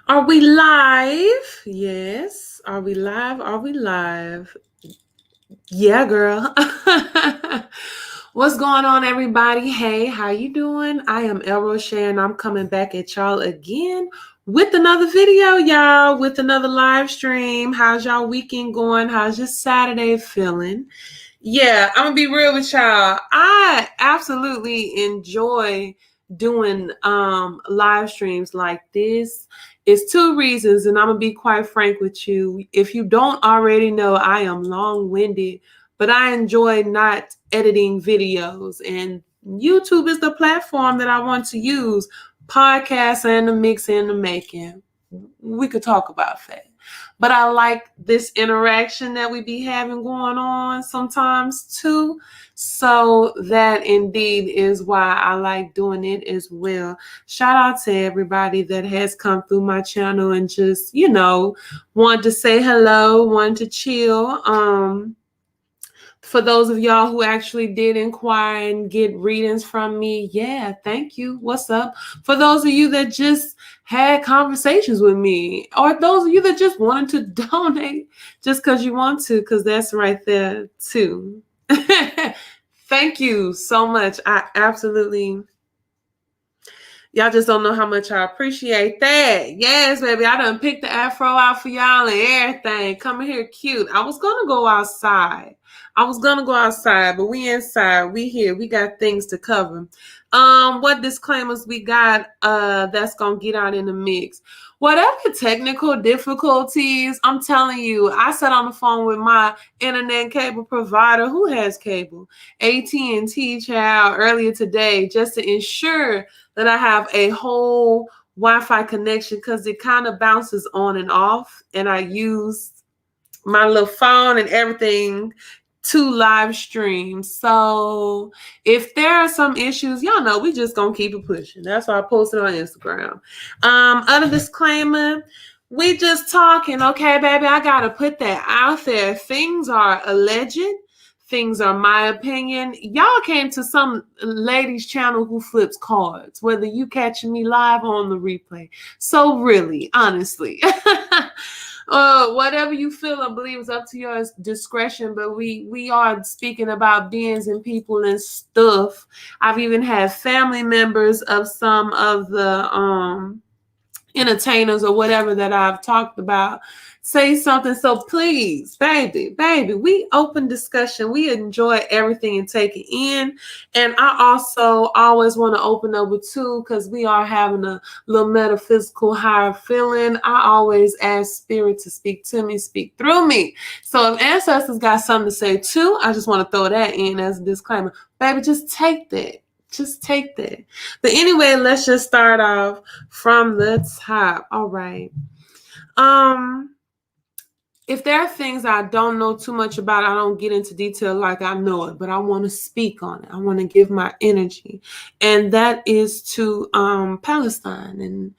Are we live? Yes. Are we live? Are we live? Yeah, girl. What's going on, everybody? Hey, how you doing? I am El Rocher, and I'm coming back at y'all again with another video, y'all, with another live stream. How's y'all weekend going? How's your Saturday feeling? Yeah, I'm gonna be real with y'all. I absolutely enjoy doing live streams like this. It's two reasons, and I'm gonna be quite frank with you. If you don't already know, I am long-winded, but I enjoy not editing videos, and YouTube is the platform that I want to use. Podcasts and the mix and the making. We could talk about that. But I like this interaction that we be having going on sometimes too. So that indeed is why I like doing it as well. Shout out to everybody that has come through my channel and just, wanted to say hello, wanted to chill. For those of y'all who actually did inquire and get readings from me, yeah, thank you. What's up? For those of you that just had conversations with me, or those of you that just wanted to donate just because you want to, because that's right there too. Thank you so much. I absolutely, y'all just don't know how much I appreciate that. Yes, baby. I done picked the afro out for y'all and everything. Coming here cute. I was going to go outside. But we inside. We here. We got things to cover. What disclaimers we got that's going to get out in the mix. Whatever technical difficulties, I'm telling you, I sat on the phone with my internet cable provider who has cable, AT&T child, earlier today just to ensure that I have a whole Wi-Fi connection because it kind of bounces on and off, and I use my little phone and everything to live stream. So if there are some issues, y'all know we just gonna keep it pushing. That's why I posted on Instagram. Other disclaimer, we just talking, okay, baby. I gotta put that out there. Things are alleged. Things are my opinion. Y'all came to some lady's channel who flips cards, whether you catching me live or on the replay. So really, honestly. Whatever you feel or believe is up to your discretion, but we are speaking about beings and people and stuff. I've even had family members of some of the entertainers or whatever that I've talked about say something. So please, baby, we open discussion. We enjoy everything and take it in. And I also always want to open up with two, because we are having a little metaphysical higher feeling. I always ask spirit to speak to me, speak through me. So if ancestors got something to say too, I just want to throw that in as a disclaimer. Baby, just take that. Just take that. But anyway, let's just start off from the top. All right. If there are things I don't know too much about, I don't get into detail like I know it, but I want to speak on it. I want to give my energy. And that is to Palestine and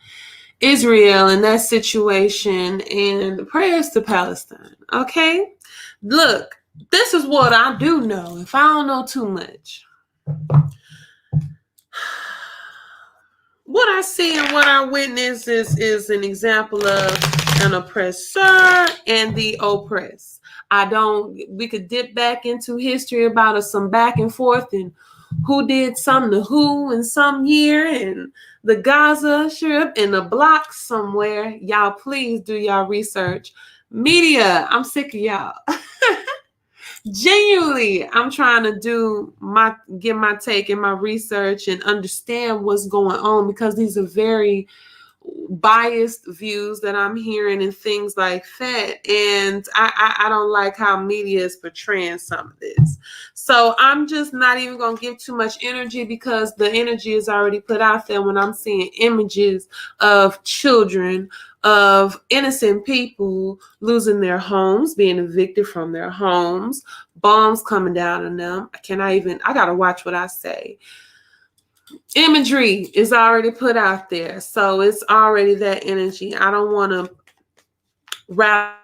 Israel and that situation and prayers to Palestine. Okay? Look, this is what I do know. If I don't know too much, what I see and what I witness is an example of an oppressor and the oppressed. We could dip back into history about some back and forth and who did something to who in some year and the Gaza Strip and the block somewhere. Y'all please do y'all research. Media, I'm sick of y'all. Genuinely, I'm trying to get my take and my research and understand what's going on, because these are very biased views that I'm hearing and things like that. And I don't like how media is portraying some of this. So I'm just not even going to give too much energy, because the energy is already put out there when I'm seeing images of children, of innocent people losing their homes, being evicted from their homes, bombs coming down on them. I got to watch what I say. Imagery is already put out there, so it's already that energy. I don't want to rattle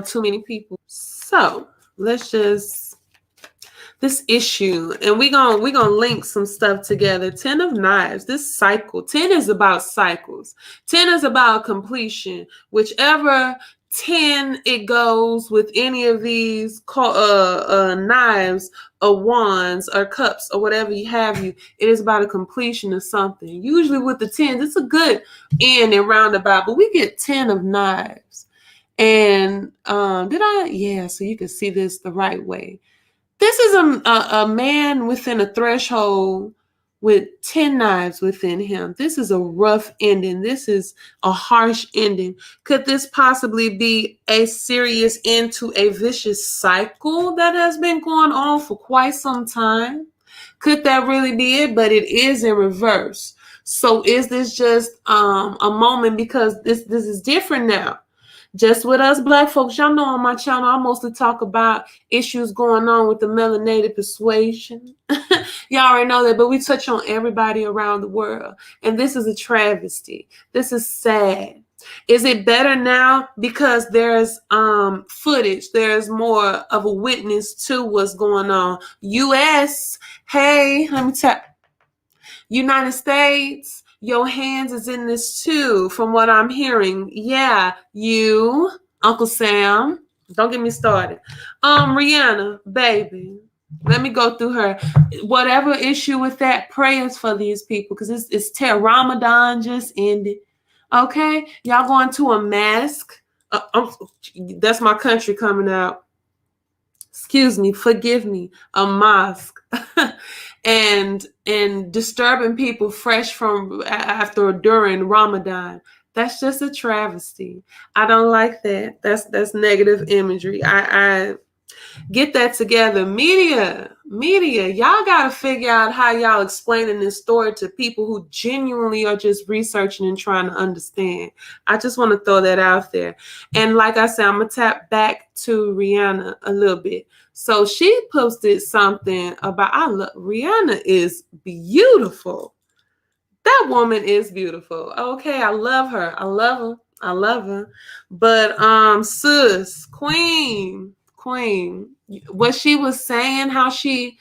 too many people. So let's just this issue, and we gonna link some stuff together. 10 of Knives, this cycle. 10 is about cycles. 10 is about completion. Whichever 10 it goes with any of these knives or wands or cups or whatever you have, it is about a completion of something. Usually with the 10s, it's a good end and roundabout, but we get 10 of Knives. And so you can see this the right way. This is a man within a threshold with 10 knives within him. This is a rough ending. This is a harsh ending. Could this possibly be a serious end to a vicious cycle that has been going on for quite some time? Could that really be it? But it is in reverse. So is this just a moment, because this is different now? Just with us Black folks, y'all know on my channel, I mostly talk about issues going on with the melanated persuasion. Y'all already know that, but we touch on everybody around the world. And this is a travesty. This is sad. Is it better now because there's footage? There's more of a witness to what's going on. U.S., hey, let me tell United States, your hands is in this too, from what I'm hearing. Yeah, you, Uncle Sam, don't get me started. Rihanna, baby, let me go through her. Whatever issue with that, prayers for these people, because it's Ramadan just ended. Okay, y'all going to a mask. That's my country coming out. Excuse me, forgive me, a mosque. and disturbing people fresh from after or during Ramadan. That's just a travesty. I don't like that. That's negative imagery. I get that together. Media, y'all got to figure out how y'all explaining this story to people who genuinely are just researching and trying to understand. I just want to throw that out there. And like I said, I'm going to tap back to Rihanna a little bit. So she posted something about, Rihanna is beautiful. That woman is beautiful. Okay, I love her. I love her. But sis, queen, what she was saying, how she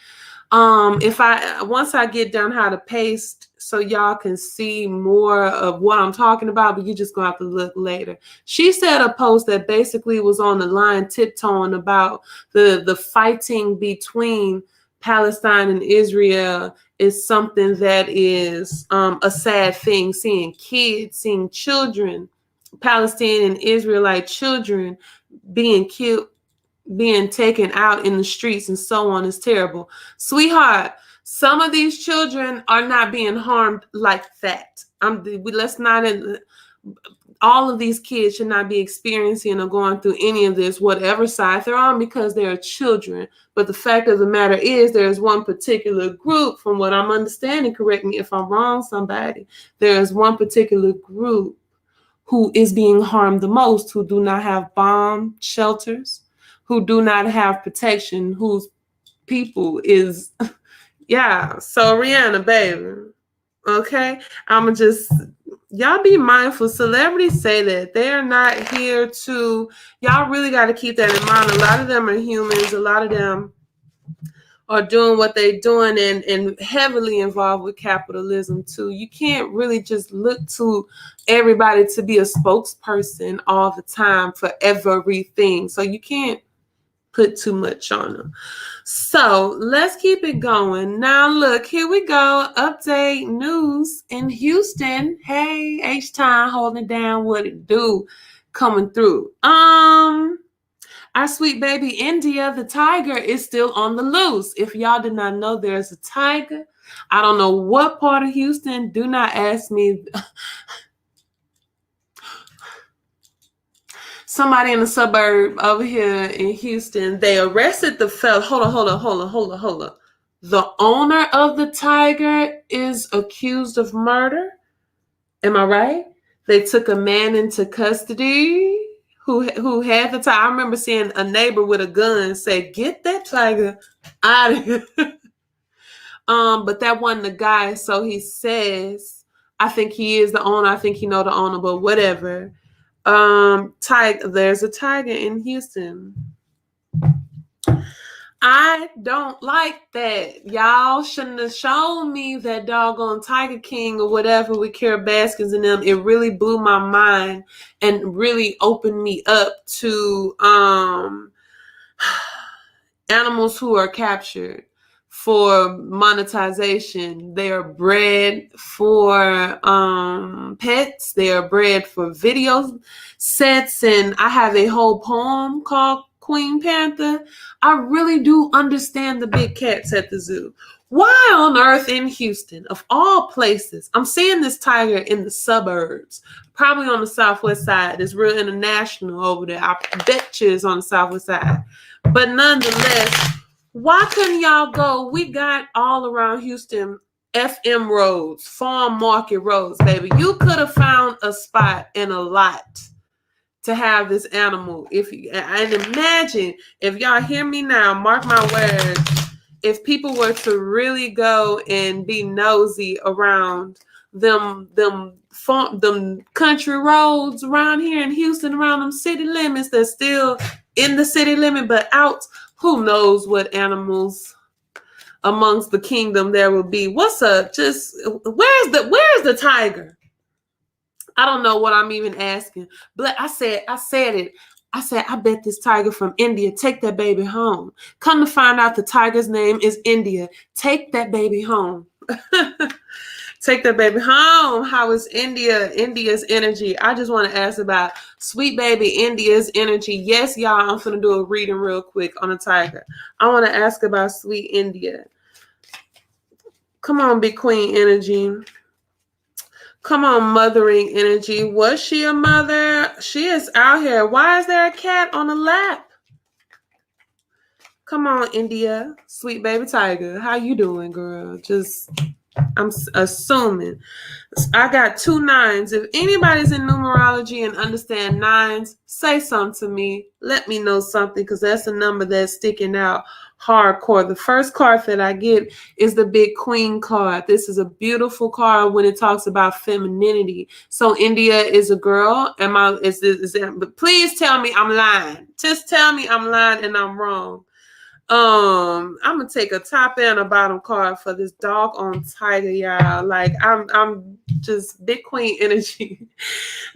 once I get down how to paste so y'all can see more of what I'm talking about, but you just gonna have to look later. She said a post that basically was on the line tiptoeing about the fighting between Palestine and Israel is something that is a sad thing. Seeing kids, seeing children, Palestinian and Israelite children being killed, being taken out in the streets and so on is terrible. Sweetheart, some of these children are not being harmed like that. All of these kids should not be experiencing or going through any of this, whatever side they're on, because they're children. But the fact of the matter is there's one particular group, from what I'm understanding, correct me if I'm wrong, somebody, there's one particular group who is being harmed the most, who do not have bomb shelters, who do not have protection, whose people is, yeah. So Rihanna, baby, okay? I'ma just, y'all be mindful. Celebrities say that they're not here to, y'all really got to keep that in mind. A lot of them are humans. A lot of them are doing what they're doing and heavily involved with capitalism too. You can't really just look to everybody to be a spokesperson all the time for everything. So you can't put too much on them. So let's keep it going. Now look, here we go. Update news in Houston. Hey, H-Time holding down, what it do, coming through. Our sweet baby India, the tiger, is still on the loose. If y'all did not know, there's a tiger. I don't know what part of Houston. Do not ask me. Somebody in the suburb over here in Houston, they arrested the fella. Hold on. The owner of the tiger is accused of murder. Am I right? They took a man into custody who had the tiger. I remember seeing a neighbor with a gun say, "Get that tiger out of here." But that wasn't the guy. So he says, I think he is the owner. I think he know the owner, but whatever. There's a tiger in Houston. I don't like that. Y'all shouldn't have shown me that doggone Tiger King or whatever with Carol Baskins and them. It really blew my mind and really opened me up to animals who are captured for monetization. They are bred for pets. They are bred for video sets. And I have a whole poem called Queen Panther. I really do understand the big cats at the zoo. Why on earth in Houston, of all places, I'm seeing this tiger in the suburbs, probably on the southwest side. It's real international over there. I bet you it's on the southwest side. But nonetheless, why couldn't y'all go? We got all around Houston FM roads, farm market roads, baby. You could have found a spot in a lot to have this animal. And imagine, if y'all hear me now, mark my words, if people were to really go and be nosy around them country roads around here in Houston, around them city limits, they're still in the city limit, but out, who knows what animals amongst the kingdom there will be. What's up? Just where's the tiger? I don't know what I'm even asking, but I said it. I said, I bet this tiger from India. Take that baby home. Come to find out the tiger's name is India. Take that baby home. Take that baby home. How is India's energy? I just want to ask about sweet baby India's energy. Yes, y'all, I'm going to do a reading real quick on a tiger. I want to ask about sweet India. Come on, big queen energy. Come on, mothering energy. Was she a mother? She is out here. Why is there a cat on the lap? Come on, India. Sweet baby tiger. How you doing, girl? I'm assuming. I got 2 9s. If anybody's in numerology and understand 9s, say something to me. Let me know something, because that's a number that's sticking out hardcore. The first card that I get is the big queen card. This is a beautiful card when it talks about femininity. So India is a girl. But please tell me I'm lying. Just tell me I'm lying and I'm wrong. I'm gonna take a top and a bottom card for this doggone tiger, y'all. Like I'm just big queen energy.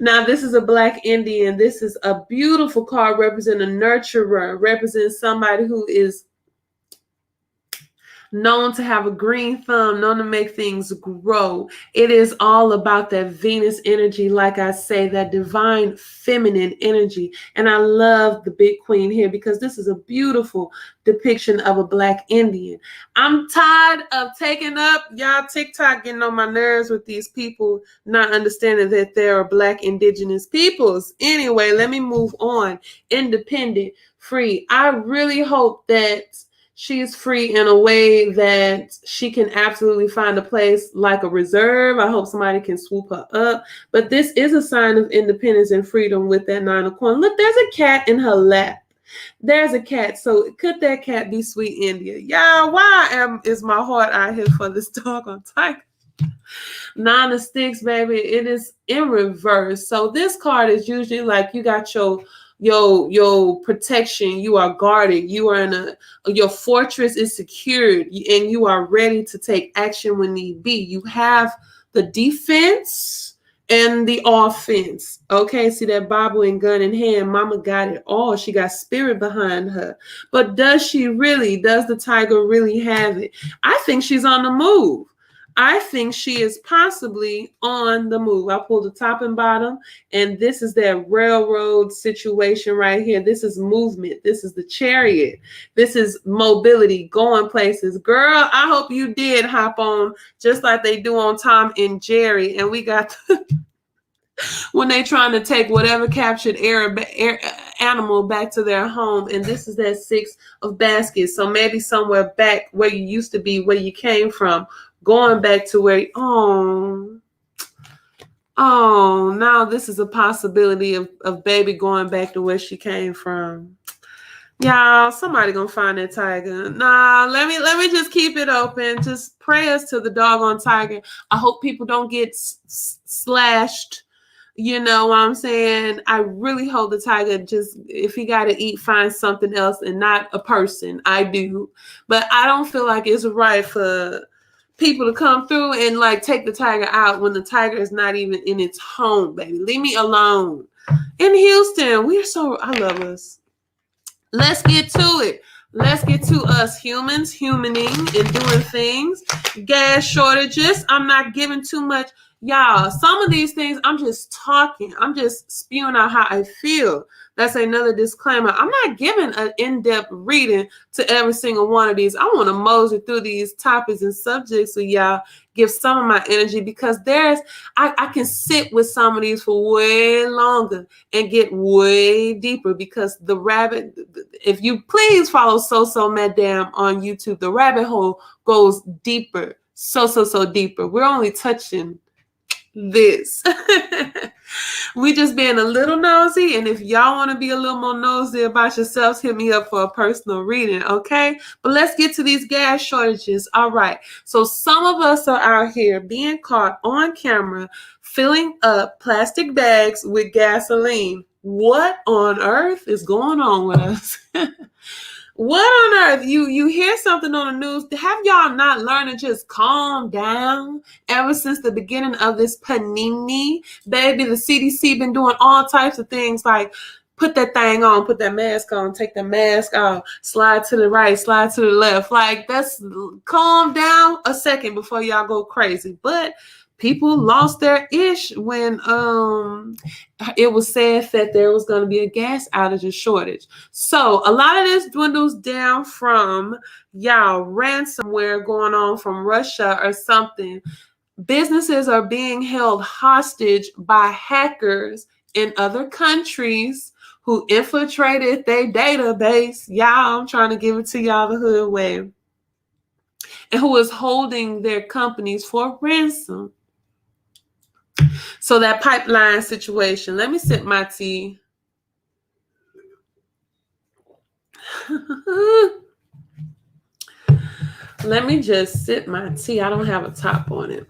Now this is a black Indian. This is a beautiful card, representing a nurturer, represents somebody who is known to have a green thumb, known to make things grow. It is all about that Venus energy, like I say, that divine feminine energy. And I love the big queen here because this is a beautiful depiction of a black Indian. I'm tired of taking up y'all TikTok, getting on my nerves with these people not understanding that there are black indigenous peoples. Anyway, let me move on. Independent, free. I really hope that she is free in a way that she can absolutely find a place like a reserve. I hope somebody can swoop her up. But this is a sign of independence and freedom with that 9 of coins. Look, there's a cat in her lap. There's a cat. So could that cat be sweet India? Yeah, is my heart out here for this dog on tiger? 9 of sticks, baby. It is in reverse. So this card is usually like you got your protection, you are guarded, you are your fortress is secured, and you are ready to take action when need be. You have the defense and the offense. Okay, see that Bible and gun in hand, mama got it all. She got spirit behind her. But does the tiger really have it? I think she's on the move. I think she is possibly on the move. I pulled the top and bottom, and this is that railroad situation right here. This is movement. This is the chariot. This is mobility, going places. Girl, I hope you did hop on just like they do on Tom and Jerry. And we got when they trying to take whatever captured animal back to their home. And this is that 6 of baskets. So maybe somewhere back where you used to be, where you came from, going back to where, now this is a possibility of baby going back to where she came from. Y'all, somebody gonna find that tiger. Nah, let me just keep it open. Just prayers to the doggone tiger. I hope people don't get slashed, You know what I'm saying? I really hope the tiger just, if he got to eat, find something else and not a person. I do. But I don't feel like it's right for people to come through and like take the tiger out when the tiger is not even in its home, baby. Leave me alone. In Houston, I love us. Let's get to it. Let's get to us humans, humaning and doing things. Gas shortages. I'm not giving too much. Y'all, some of these things, I'm just talking. I'm just spewing out how I feel. That's another disclaimer. I'm not giving an in-depth reading to every single one of these. I want to mosey through these topics and subjects with y'all, give some of my energy, because I can sit with some of these for way longer and get way deeper, because the rabbit, if you please follow So Madam on YouTube, the rabbit hole goes deeper, so deeper. We're only touching this. We just being a little nosy, and if y'all want to be a little more nosy about yourselves, hit me up for a personal reading, okay? But let's get to these gas shortages. All right, so some of us are out here being caught on camera filling up plastic bags with gasoline. What on earth is going on with us? What on earth? You hear something on the news? Have y'all not learned to just calm down ever since the beginning of this panini? Baby, the CDC been doing all types of things like put that thing on, put that mask on, take the mask off, slide to the right, slide to the left. Like, that's calm down a second before y'all go crazy. But people lost their ish when it was said that there was going to be a gas outage or shortage. So a lot of this dwindles down from y'all ransomware going on from Russia or something. Businesses are being held hostage by hackers in other countries who infiltrated their database. Y'all, I'm trying to give it to y'all the hood way. And who is holding their companies for ransom. So that pipeline situation, let me sip my tea. Let me just sip my tea. I don't have a top on it.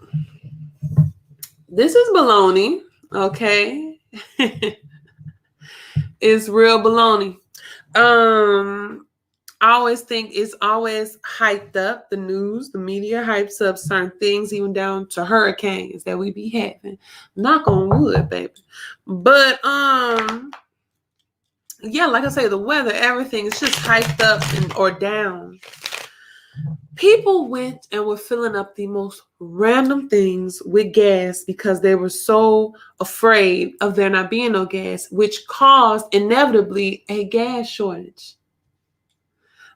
This is baloney, okay? It's real baloney. I always think it's always hyped up. The news, the media hypes up certain things, even down to hurricanes that we be having. Knock on wood, baby. But yeah, like I say, the weather, everything is just hyped up or down. People went and were filling up the most random things with gas because they were so afraid of there not being no gas, which caused inevitably a gas shortage.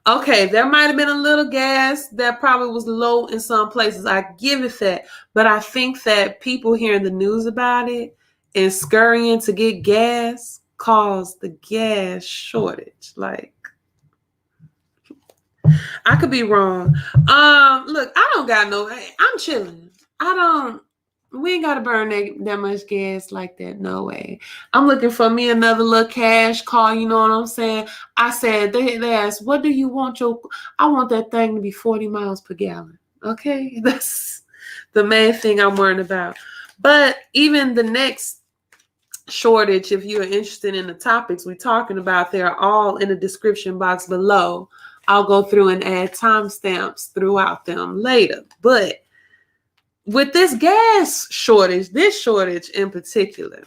Okay, there might have been a little gas that probably was low in some places. I give it that. But I think that people hearing the news about it and scurrying to get gas caused the gas shortage. Like, I could be wrong. Look, I don't got I'm chilling. We ain't got to burn that much gas like that. No way. I'm looking for me another little cash call. You know what I'm saying? I said, they asked, what do you want I want that thing to be 40 miles per gallon. Okay. That's the main thing I'm worried about. But even the next shortage, if you're interested in the topics we're talking about, they're all in the description box below. I'll go through and add timestamps throughout them later. But with this gas shortage, this shortage in particular,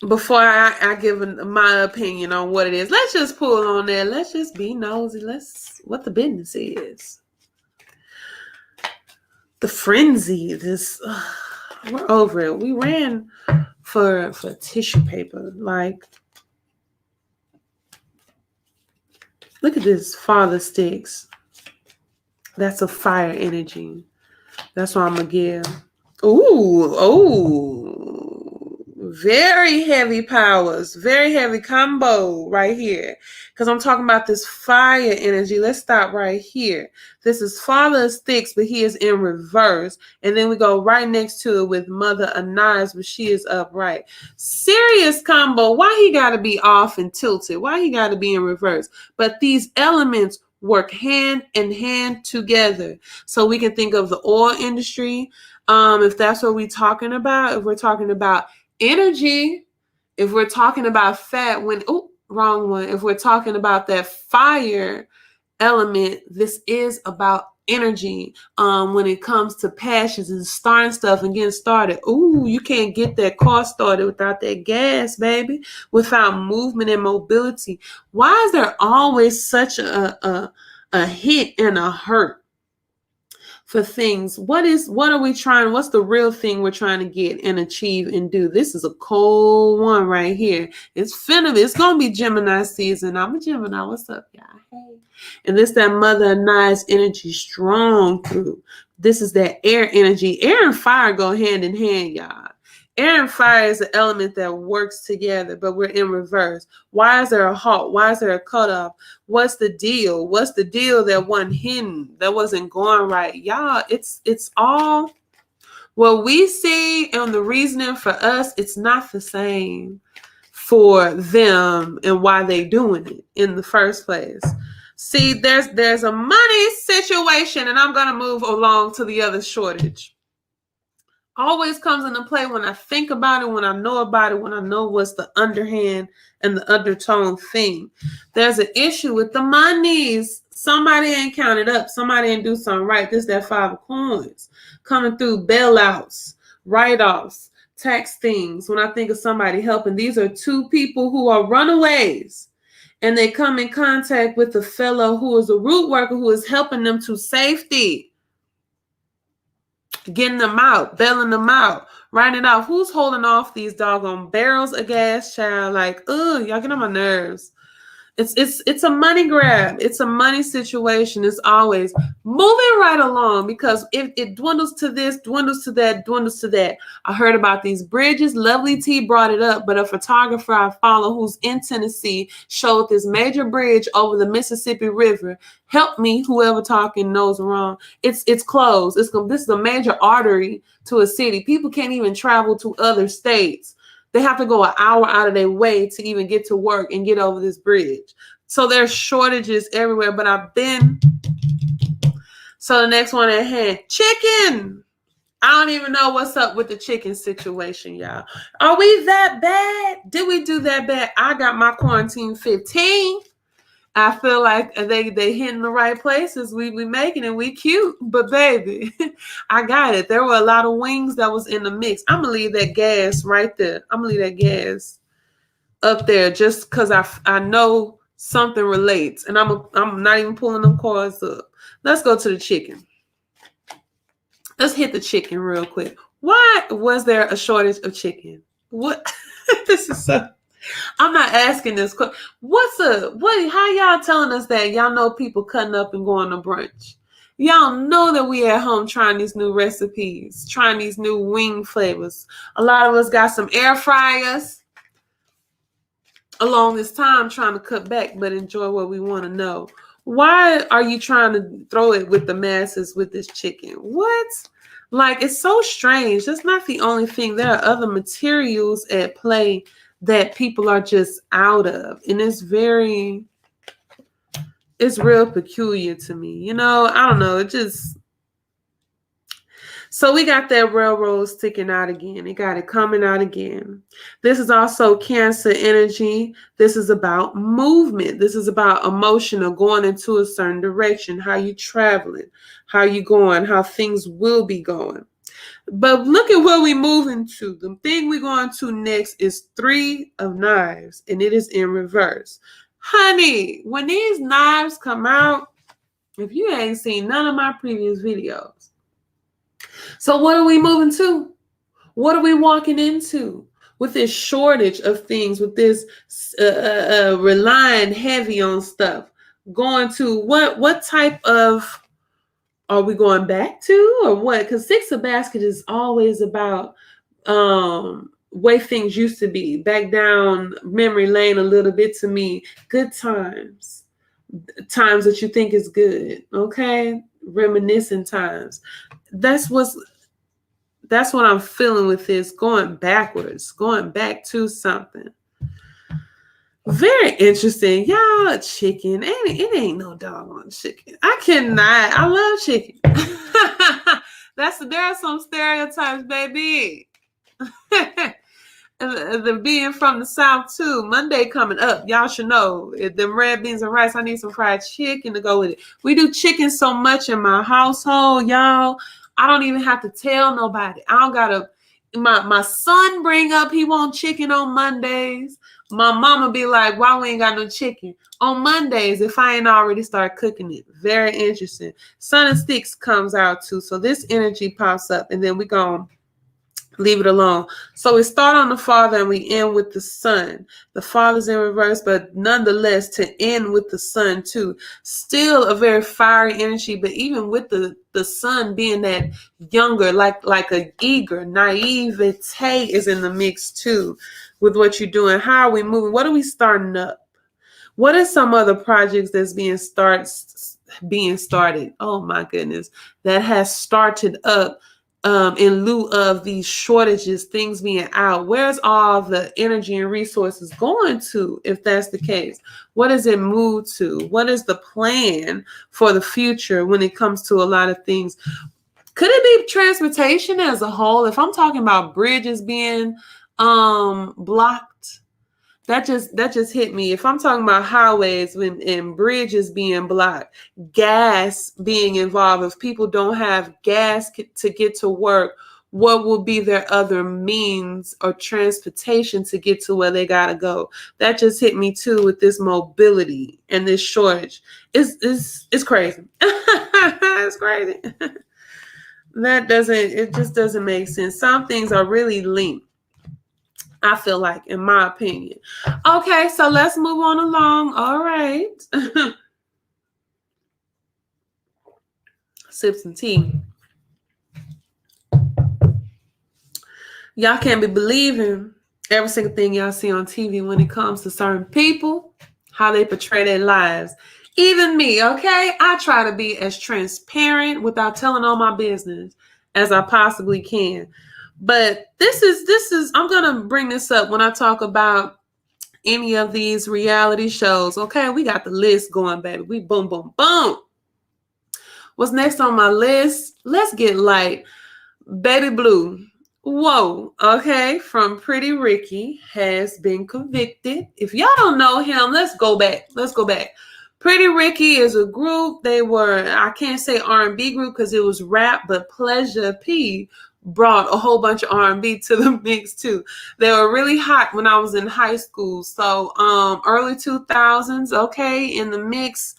before I give my opinion on what it is, let's just pull on there. Let's just be nosy. What the business is. The frenzy, we're over it. We ran for tissue paper. Like, look at this father sticks. That's a fire energy. That's what I'm going to give. Very heavy powers. Very heavy combo right here. Because I'm talking about this fire energy. Let's stop right here. This is Father Sticks, but he is in reverse. And then we go right next to it with Mother Anais, but she is upright. Serious combo. Why he got to be off and tilted? Why he got to be in reverse? But these elements work hand in hand together. So we can think of the oil industry, if that's what we're talking about. If we're talking about energy, if we're talking about fat, wrong one. If we're talking about that fire element, this is about energy. When it comes to passions and starting stuff and getting started, you can't get that car started without that gas, baby, without movement and mobility. Why is there always such a hit and a hurt for things? What's the real thing we're trying to get and achieve and do? This is a cold one right here. It's gonna be Gemini season. I'm a Gemini. What's up, y'all? Hey. And this that mother of knives energy strong through. This is that air energy. Air and fire go hand in hand, y'all. Air and fire is an element that works together, but we're in reverse. Why is there a halt? Why is there a cutoff? What's the deal? What's the deal that wasn't hidden, that wasn't going right? Y'all, it's all what we see, and the reasoning for us, it's not the same for them and why they doing it in the first place. See, there's a money situation, and I'm gonna move along to the other shortage. Always comes into play when I think about it, when I know about it, when I know what's the underhand and the undertone thing. There's an issue with the monies. Somebody ain't counted up. Somebody ain't do something right. This that 5 of coins coming through, bailouts, write-offs, tax things. When I think of somebody helping, these are two people who are runaways, and they come in contact with a fellow who is a root worker who is helping them to safety. Getting them out, bailing them out, writing it off. Who's holding off these doggone barrels of gas, child? Like, y'all get on my nerves. It's a money grab. It's a money situation. It's always moving right along, because if it dwindles to this, dwindles to that, dwindles to that. I heard about these bridges. Lovely T brought it up, but a photographer I follow who's in Tennessee showed this major bridge over the Mississippi River. Help me, whoever talking knows wrong. It's closed. This is a major artery to a city. People can't even travel to other states. They have to go an hour out of their way to even get to work and get over this bridge. So there's shortages everywhere, but so the next one at hand, chicken. I don't even know what's up with the chicken situation, y'all. Are we that bad? Did we do that bad? I got my quarantine 15. I feel like they hitting the right places. We making it. We cute. But baby, I got it. There were a lot of wings that was in the mix. I'm going to leave that gas right there. I'm going to leave that gas up there just because I know something relates. And I'm not even pulling them cards up. Let's go to the chicken. Let's hit the chicken real quick. Why was there a shortage of chicken? What? This is so... I'm not asking this question. What's up? How y'all telling us that y'all know people cutting up and going to brunch? Y'all know that we at home trying these new recipes, trying these new wing flavors. A lot of us got some air fryers along this time trying to cut back, but enjoy what we want to know. Why are you trying to throw it with the masses with this chicken? What? Like, it's so strange. That's not the only thing. There are other materials at play that people are just out of. And it's real peculiar to me. You know, I don't know. So we got that railroad sticking out again. It got it coming out again. This is also Cancer energy. This is about movement. This is about emotional, going into a certain direction, how you traveling, how you going, how things will be going. But look at where we moving to. The thing we're going to next is 3 of Knives, and it is in reverse. Honey, when these knives come out, if you ain't seen none of my previous videos. So what are we moving to? What are we walking into with this shortage of things, with this relying heavy on stuff? Going to what type of... Are we going back to, or what? Because 6 of Basket is always about way things used to be. Back down memory lane a little bit to me. Good times. Times that you think is good. Okay? Reminiscing times. That's what I'm feeling with this. Going backwards. Going back to something. Very interesting. Y'all, chicken. It ain't no doggone chicken. I cannot. I love chicken. There are some stereotypes, baby. The being from the South too. Monday coming up. Y'all should know. Them red beans and rice. I need some fried chicken to go with it. We do chicken so much in my household, y'all. I don't even have to tell nobody. I don't gotta. My son bring up he want chicken on Mondays. My mama be like, why we ain't got no chicken on Mondays if I ain't already start cooking it? Very interesting. Sun and Sticks comes out too. So this energy pops up and then we gonna leave it alone. So we start on the Father and we end with the Son. The Father's in reverse, but nonetheless to end with the Son too. Still a very fiery energy, but even with the Son being that younger, like a eager, naivete is in the mix too with what you're doing. How are we moving? What are we starting up? What are some other projects that's being started? Oh my goodness, that has started up in lieu of these shortages, things being out. Where's all the energy and resources going to if that's the case? What does it move to? What is the plan for the future when it comes to a lot of things? Could it be transportation as a whole? If I'm talking about bridges being blocked, that just hit me. If I'm talking about highways and bridges being blocked, gas being involved, if people don't have gas to get to work, what will be their other means or transportation to get to where they gotta go? That just hit me too with this mobility and this shortage. It's crazy. It's crazy. It just doesn't make sense. Some things are really linked, I feel like, in my opinion. Okay, so let's move on along. All right. Sip some tea. Y'all can't be believing every single thing y'all see on TV when it comes to certain people, how they portray their lives. Even me, okay? I try to be as transparent without telling all my business as I possibly can. But this is I'm going to bring this up when I talk about any of these reality shows. Okay, we got the list going, baby. We boom, boom, boom. What's next on my list? Let's get light. Baby Blue. Whoa, okay, from Pretty Ricky has been convicted. If y'all don't know him, let's go back. Pretty Ricky is a group. They were, I can't say R&B group because it was rap, but Pleasure P brought a whole bunch of R&B to the mix too. They were really hot when I was in high school. So early 2000s, okay, in the mix.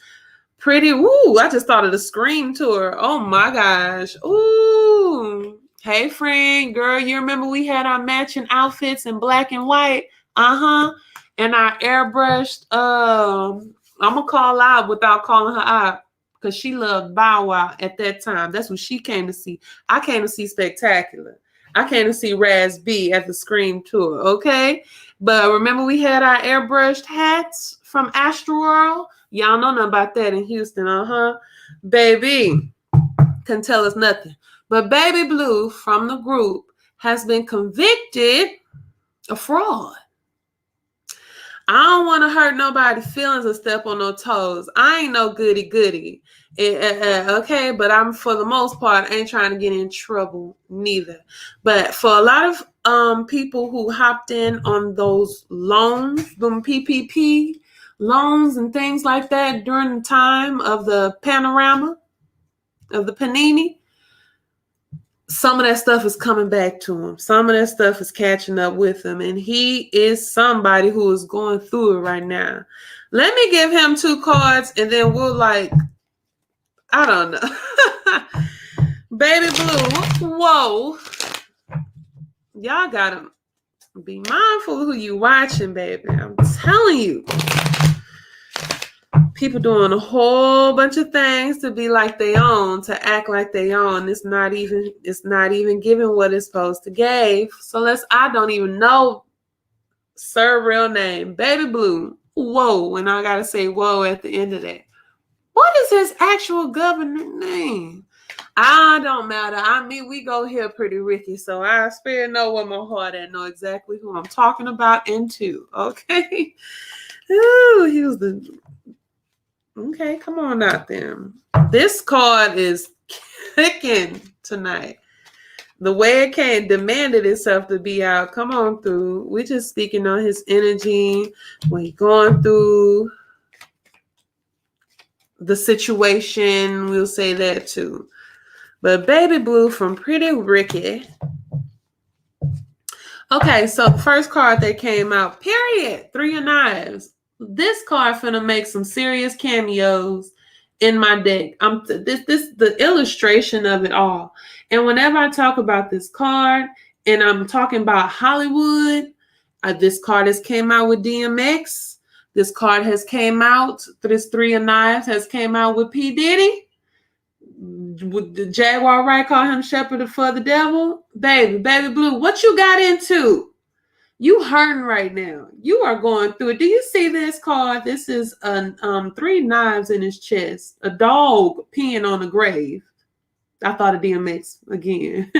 I just thought of the Scream tour. Oh my gosh. Ooh. Hey friend, girl, you remember we had our matching outfits in black and white? And our airbrushed, I'm gonna call out without calling her out because she loved Bow Wow at that time. That's what she came to see. I came to see Spectacular. I came to see Raz B at the Scream tour, okay? But remember we had our airbrushed hats from Astroworld? Y'all know nothing about that in Houston, Baby, couldn't tell us nothing. But Baby Blue from the group has been convicted of fraud. I don't want to hurt nobody's feelings or step on no toes. I ain't no goody. Okay, but I'm, for the most part, ain't trying to get in trouble neither. But for a lot of people who hopped in on those loans, them PPP loans and things like that during the time of the panorama, of the panini, some of that stuff is coming back to him. Some of that stuff is catching up with him. And he is somebody who is going through it right now. Let me give him 2 cards and then we'll I don't know. Baby Blue, whoa. Y'all gotta be mindful of who you watching, baby. I'm telling you. People doing a whole bunch of things to be like they own, to act like they own. It's not even giving what it's supposed to give. So I don't even know sir real name. Baby Blue. Whoa. And I gotta say whoa at the end of that. What is his actual government name? I don't matter. I mean, we go here Pretty Ricky, so I spare know where my heart at, know exactly who I'm talking about and to. Okay. Ooh, he was the... Okay, come on out there. This card is kicking tonight. The way it came demanded itself to be out. Come on through. We're just speaking on his energy, what he's going through, the situation. We'll say that too. But Baby Blue from Pretty Ricky. Okay, so the first card that came out, period, 3 of Knives. This card finna make some serious cameos in my deck. The illustration of it all. And whenever I talk about this card, and I'm talking about Hollywood, this card has came out with DMX. This card has came out. This 3 of Knives has came out with P Diddy. Would the Jaguar Wright call him Shepherd for the Devil? Baby Blue, what you got into? You hurting right now. You are going through it. Do you see this card? This is 3 knives in his chest. A dog peeing on a grave. I thought of DMX again.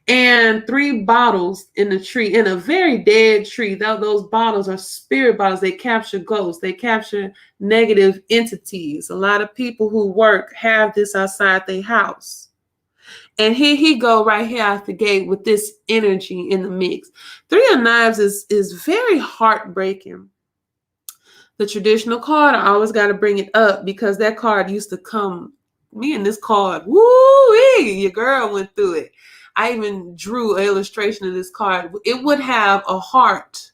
And 3 bottles in a tree, in a very dead tree. Those bottles are spirit bottles. They capture ghosts. They capture negative entities. A lot of people who work have this outside their house. And here he go right here out the gate with this energy in the mix. 3 of Knives is very heartbreaking. The traditional card, I always got to bring it up because that card used to come. Me and this card, woo-wee, your girl went through it. I even drew an illustration of this card. It would have a heart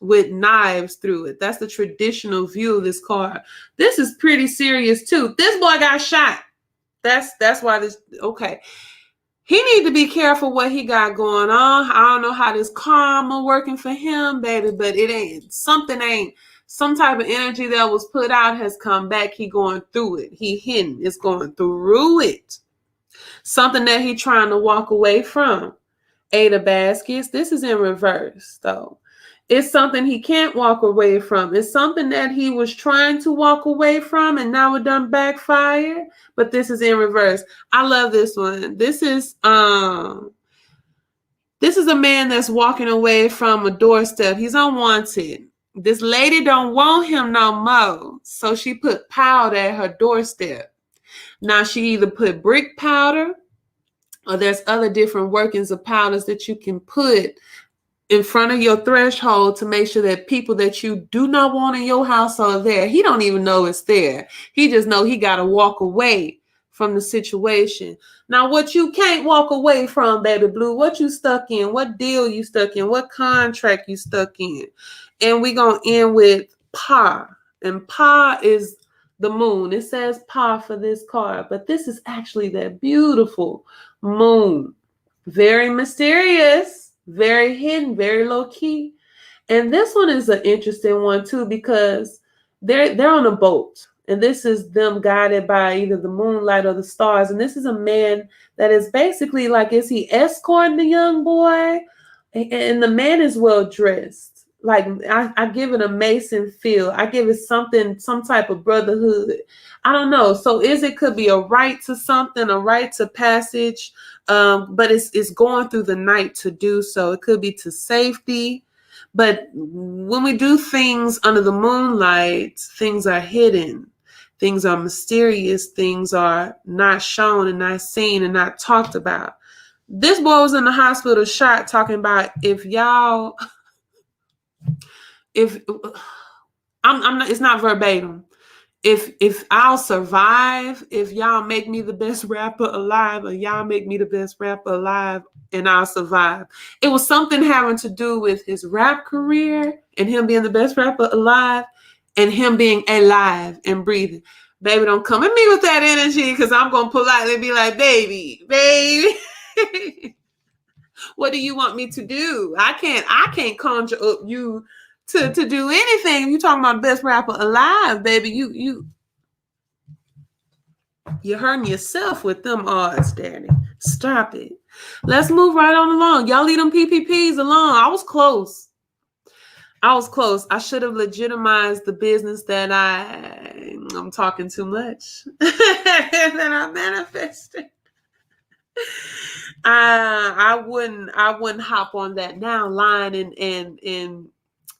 with knives through it. That's the traditional view of this card. This is pretty serious too. This boy got shot. That's why this, okay. He need to be careful what he got going on. I don't know how this karma working for him, baby, but it ain't. Some type of energy that was put out has come back. He going through it. He hidden. It's going through it. Something that he trying to walk away from. 8 of Baskets. This is in reverse, though. It's something he can't walk away from. It's something that he was trying to walk away from, and now it done backfired. But this is in reverse. I love this one. This is a man that's walking away from a doorstep. He's unwanted. This lady don't want him no more. So she put powder at her doorstep. Now she either put brick powder or there's other different workings of powders that you can put in front of your threshold to make sure that people that you do not want in your house are there. He don't even know it's there. He just know he got to walk away from the situation. Now, what you can't walk away from, Baby Blue, what you stuck in, what deal you stuck in, what contract you stuck in. And we're going to end with Pa. And Pa is the moon. It says Pa for this card, but this is actually that beautiful moon. Very mysterious, very hidden, very low key. And this one is an interesting one too, because they're on a boat. And this is them guided by either the moonlight or the stars. And this is a man that is basically like, is he escorting the young boy? And the man is well dressed. Like I give it a Mason feel. I give it something, some type of brotherhood. I don't know. So could be a right to something, a right to passage. But it's going through the night to do so. It could be to safety. But when we do things under the moonlight, things are hidden. Things are mysterious. Things are not shown and not seen and not talked about. This boy was in the hospital shot talking about I'm not, it's not verbatim. If I'll survive, if y'all make me the best rapper alive, or y'all make me the best rapper alive and I'll survive. It was something having to do with his rap career and him being the best rapper alive and him being alive and breathing. Baby, don't come at me with that energy because I'm going to politely be like, baby. What do you want me to do? I can't conjure up you to do anything. You talking about best rapper alive, baby. You're hurting yourself with them odds, Daddy. Stop it. Let's move right on along. Y'all leave them PPPs alone. I was close. I should have legitimized the business that I'm talking too much. And then I manifested. I wouldn't hop on that now line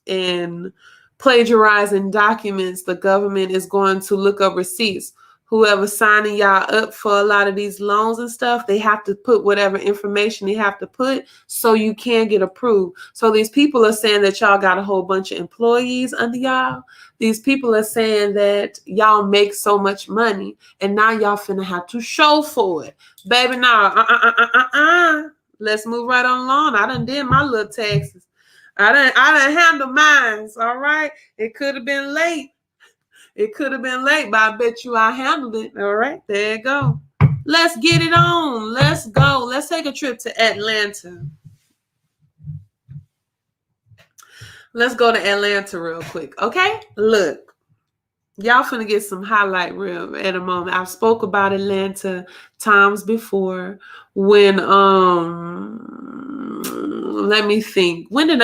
and plagiarizing documents, the government is going to look up receipts. Whoever's signing y'all up for a lot of these loans and stuff, they have to put whatever information they have to put so you can get approved. So these people are saying that y'all got a whole bunch of employees under y'all. These people are saying that y'all make so much money and now y'all finna have to show for it. Baby, no, let's move right on along. I done did my little taxes. I done handled mine, all right? It could have been late. It could have been late, but I bet you I handled it. All right, there you go. Let's get it on. Let's go. Let's take a trip to Atlanta. Let's go to Atlanta real quick, okay? Look, y'all finna get some highlight reel at a moment. I've spoke about Atlanta times before when, let me think. When did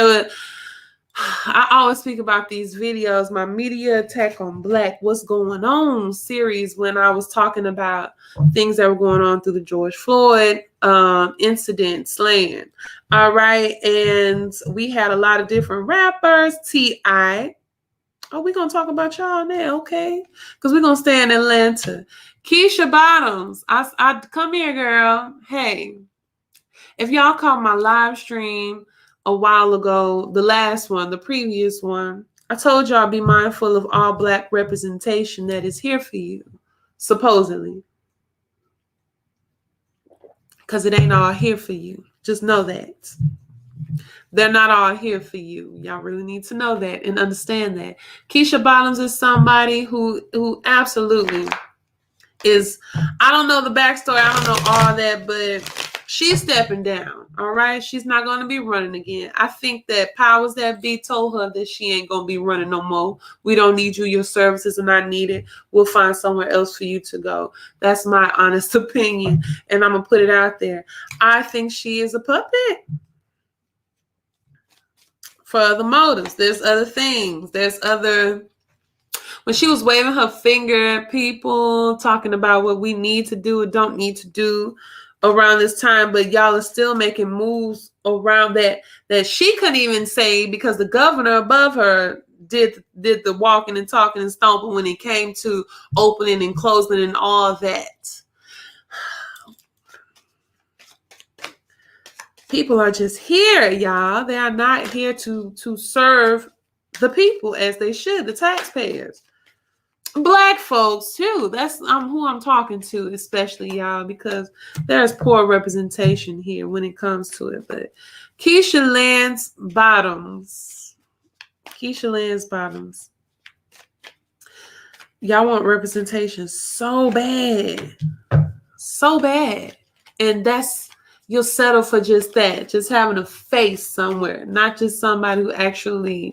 I always speak about these videos, my media attack on Black, what's going on series, when I was talking about things that were going on through the George Floyd incident, slaying. All right. And we had a lot of different rappers, T.I. Oh, we're going to talk about y'all now, okay? Because we're going to stay in Atlanta. Keisha Bottoms, I come here, girl. Hey, if y'all caught my live stream a while ago, the last one, the previous one, I told y'all be mindful of all Black representation that is here for you, supposedly. Because it ain't all here for you. Just know that. They're not all here for you. Y'all really need to know that and understand that. Keisha Bottoms is somebody who absolutely is, I don't know the backstory, I don't know all that, but she's stepping down, all right? She's not going to be running again. I think that powers that be told her that she ain't going to be running no more. We don't need you. Your services are not needed. We'll find somewhere else for you to go. That's my honest opinion, and I'm going to put it out there. I think she is a puppet for other motives. There's other things. There's other... When she was waving her finger at people, talking about what we need to do or don't need to do around this time, but y'all are still making moves around that she couldn't even say, because the governor above her did the walking and talking and stomping when it came to opening and closing and all that. People are just here, y'all. They are not here to serve the people as they should, the taxpayers. Black folks too. That's who I'm talking to, especially y'all, because there's poor representation here when it comes to it. But Keisha Lance Bottoms. Y'all want representation so bad. So bad. And you'll settle for just that. Just having a face somewhere. Not just somebody who actually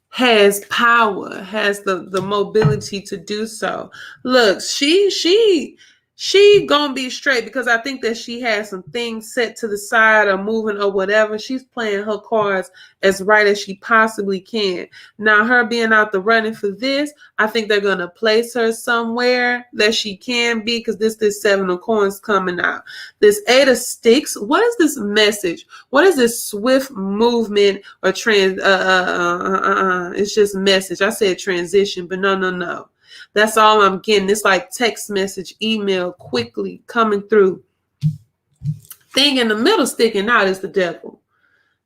has power, has the mobility to do so. Look, she gonna be straight, because I think that she has some things set to the side or moving or whatever. She's playing her cards as right as she possibly can. Now, her being out the running for this, I think they're gonna place her somewhere that she can be, because this 7 of coins coming out. This 8 of sticks. What is this message? What is this swift movement or it's just message. I said transition, but no. That's all I'm getting. It's like text message, email, quickly coming through. Thing in the middle sticking out is the devil.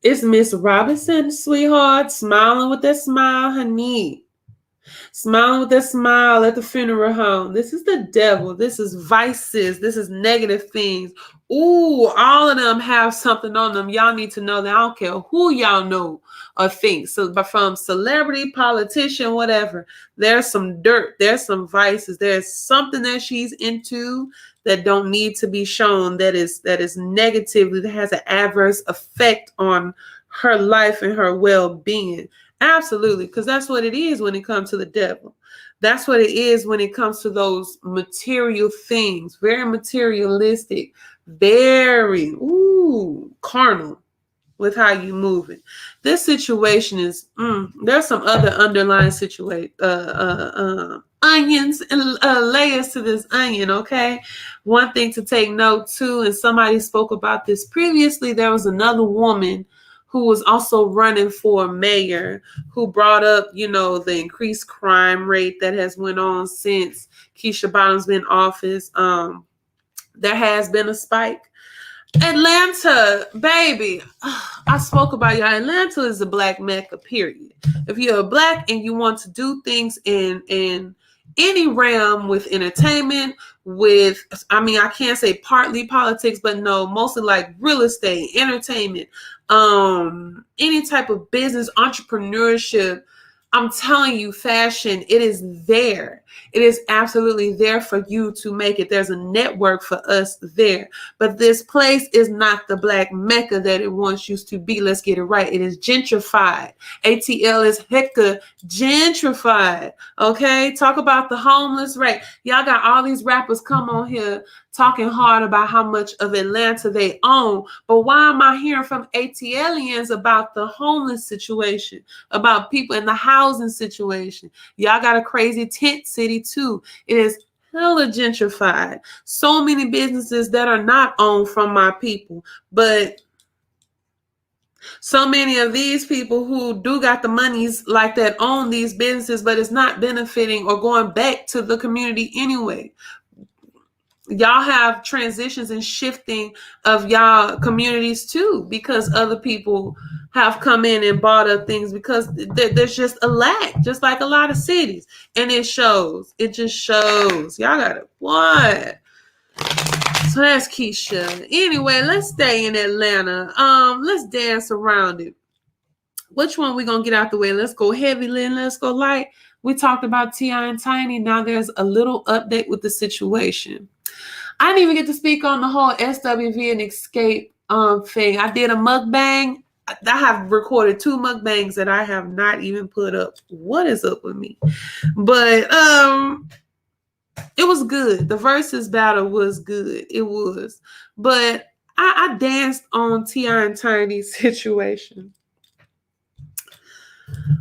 It's Miss Robinson, sweetheart, smiling with that smile, honey. Smiling with that smile at the funeral home. This is the devil. This is vices. This is negative things. Ooh, all of them have something on them. Y'all need to know that. I don't care who y'all know or think. So, but from celebrity, politician, whatever, there's some dirt. There's some vices. There's something that she's into that don't need to be shown. That is negatively, that has an adverse effect on her life and her well-being. Absolutely, because that's what it is when it comes to the devil. That's what it is when it comes to those material things. Very materialistic, very carnal with how you move it. This situation is, there's some other underlying onions and layers to this onion, okay? One thing to take note too, and somebody spoke about this previously, there was another woman who was also running for mayor, who brought up, the increased crime rate that has went on since Keisha Bottoms been in office. There has been a spike. Atlanta, baby. I spoke about y'all. Atlanta is a black mecca, period. If you're a black and you want to do things in any realm with entertainment, I can't say partly politics, but no, mostly like real estate, entertainment, any type of business, entrepreneurship. I'm telling you, fashion, it is there. It is absolutely there for you to make it. There's a network for us there. But this place is not the black mecca that it once used to be. Let's get it right. It is gentrified. ATL is hecka gentrified. Okay? Talk about the homeless rate. Y'all got all these rappers come on here talking hard about how much of Atlanta they own. But why am I hearing from ATLians about the homeless situation, about people in the housing situation? Y'all got a crazy tent city too. It is hella gentrified. So many businesses that are not owned from my people, but so many of these people who do got the monies like that own these businesses, but it's not benefiting or going back to the community anyway. Y'all have transitions and shifting of y'all communities too, because other people have come in and bought up things, because there's just a lack, just like a lot of cities, and it shows. It just shows. Y'all gotta what? So that's Keisha. Anyway, let's stay in Atlanta. Let's dance around it. Which one we gonna get out the way? Let's go heavy, Lynn. Let's go light. We talked about T.I. and Tiny. Now there's a little update with the situation. I didn't even get to speak on the whole SWV and Escape thing. I did a mukbang. I have recorded 2 mukbangs that I have not even put up. What is up with me? But it was good. The versus battle was good. It was. But I danced on T.I. and Tiny's situation.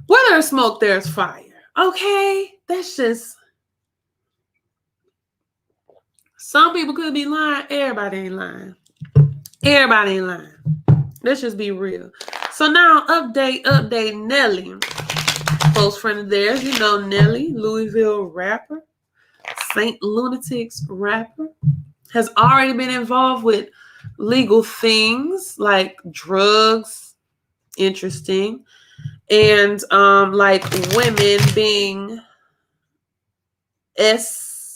Where there's smoke, there's fire. Okay? That's just... Some people could be lying. Everybody ain't lying. Everybody ain't lying. Let's just be real. So now, update, Nelly. Close friend of theirs, Nelly, Louisville rapper, Saint Lunatics rapper, has already been involved with legal things like drugs, interesting, and like women being assaulted.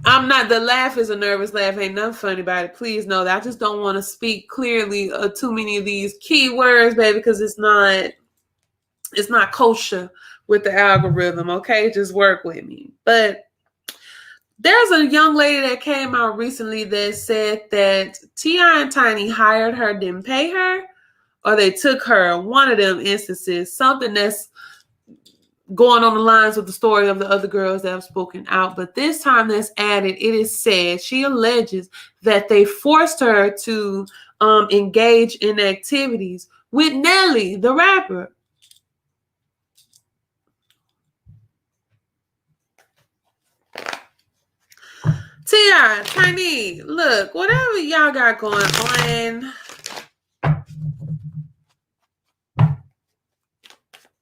I'm not, the laugh is a nervous laugh. Ain't nothing funny about it. Please know that. I just don't want to speak clearly too many of these key words, baby, because it's not kosher with the algorithm. Okay, just work with me. But there's a young lady that came out recently that said that T.I. and Tiny hired her, didn't pay her, or they took her. One of them instances, something that's going on the lines with the story of the other girls that have spoken out. But this time that's added, it is said, she alleges that they forced her to engage in activities with Nelly, the rapper. T.I., Tiny, look, whatever y'all got going on,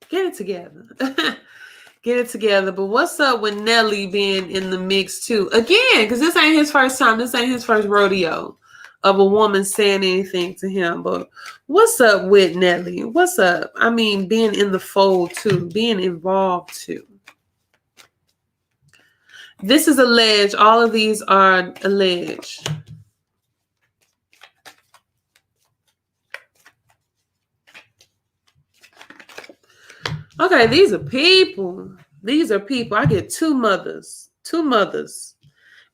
get it together. Get it together. But what's up with Nelly being in the mix too? Again, because this ain't his first time. This ain't his first rodeo of a woman saying anything to him. But what's up with Nelly? What's up? I mean, being in the fold too, being involved too. This is alleged. All of these are alleged. Okay, these are people. These are people. I get 2 mothers. 2 mothers.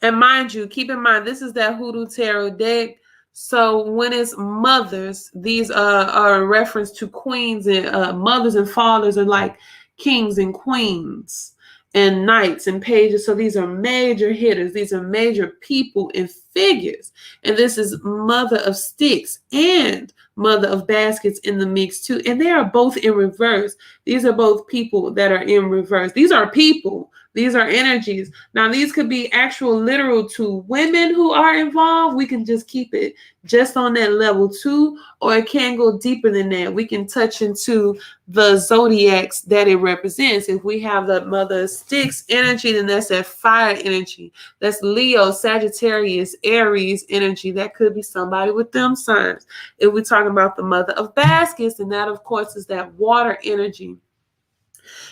And mind you, keep in mind, this is that Hoodoo Tarot deck. So when it's mothers, these are a reference to queens, and mothers and fathers are like kings and queens and knights and pages. So these are major hitters. These are major people and figures. And this is Mother of Sticks and mother of baskets in the mix too. And they are both in reverse. These are both people that are in reverse. These are people. These are energies. Now, these could be actual literal to women who are involved. We can just keep it just on that level too, or it can go deeper than that. We can touch into the zodiacs that it represents. If we have the mother of sticks energy, then that's that fire energy. That's Leo, Sagittarius, Aries energy. That could be somebody with them signs. If we're talking about the mother of baskets, then that, of course, is that water energy.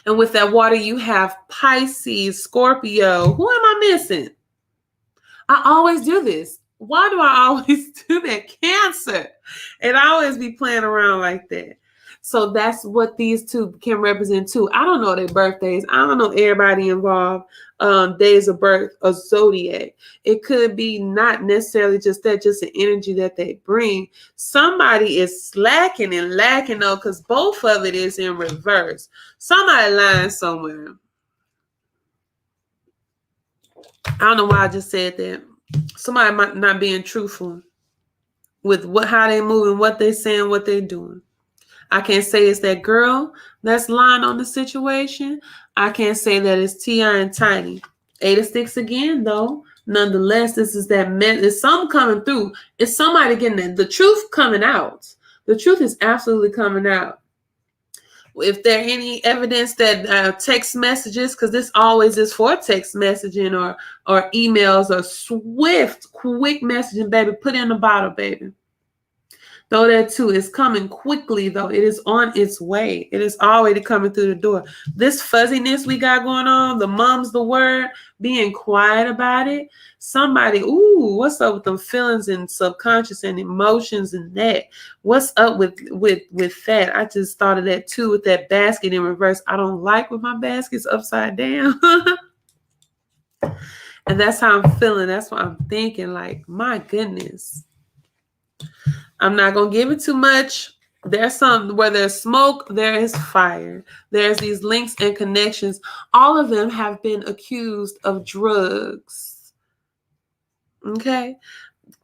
And with that water, you have Pisces, Scorpio. Who am I missing? I always do this. Why do I always do that? Cancer. And I always be playing around like that. So that's what these two can represent too. I don't know their birthdays. I don't know everybody involved, days of birth, or zodiac. It could be not necessarily just that, just the energy that they bring. Somebody is slacking and lacking though, because both of it is in reverse. Somebody lying somewhere. I don't know why I just said that. Somebody might not being truthful with how they moving, what they saying, what they doing. I can't say it's that girl that's lying on the situation. I can't say that it's T.I. and Tiny. 8 of Sticks again, though. Nonetheless, this is that it's something coming through. It's somebody getting the truth coming out. The truth is absolutely coming out. If there any evidence that text messages, because this always is for text messaging or emails or swift, quick messaging, baby, put in the bottle, baby. Though that too is coming quickly, though. It is on its way. It is already coming through the door. This fuzziness we got going on, the mum's the word, being quiet about it. Somebody, ooh, what's up with them feelings and subconscious and emotions and that? What's up with that? I just thought of that too with that basket in reverse. I don't like when my basket's upside down. And that's how I'm feeling. That's what I'm thinking. Like, my goodness. I'm not going to give it too much. There's some, where there's smoke, there is fire. There's these links and connections. All of them have been accused of drugs. Okay?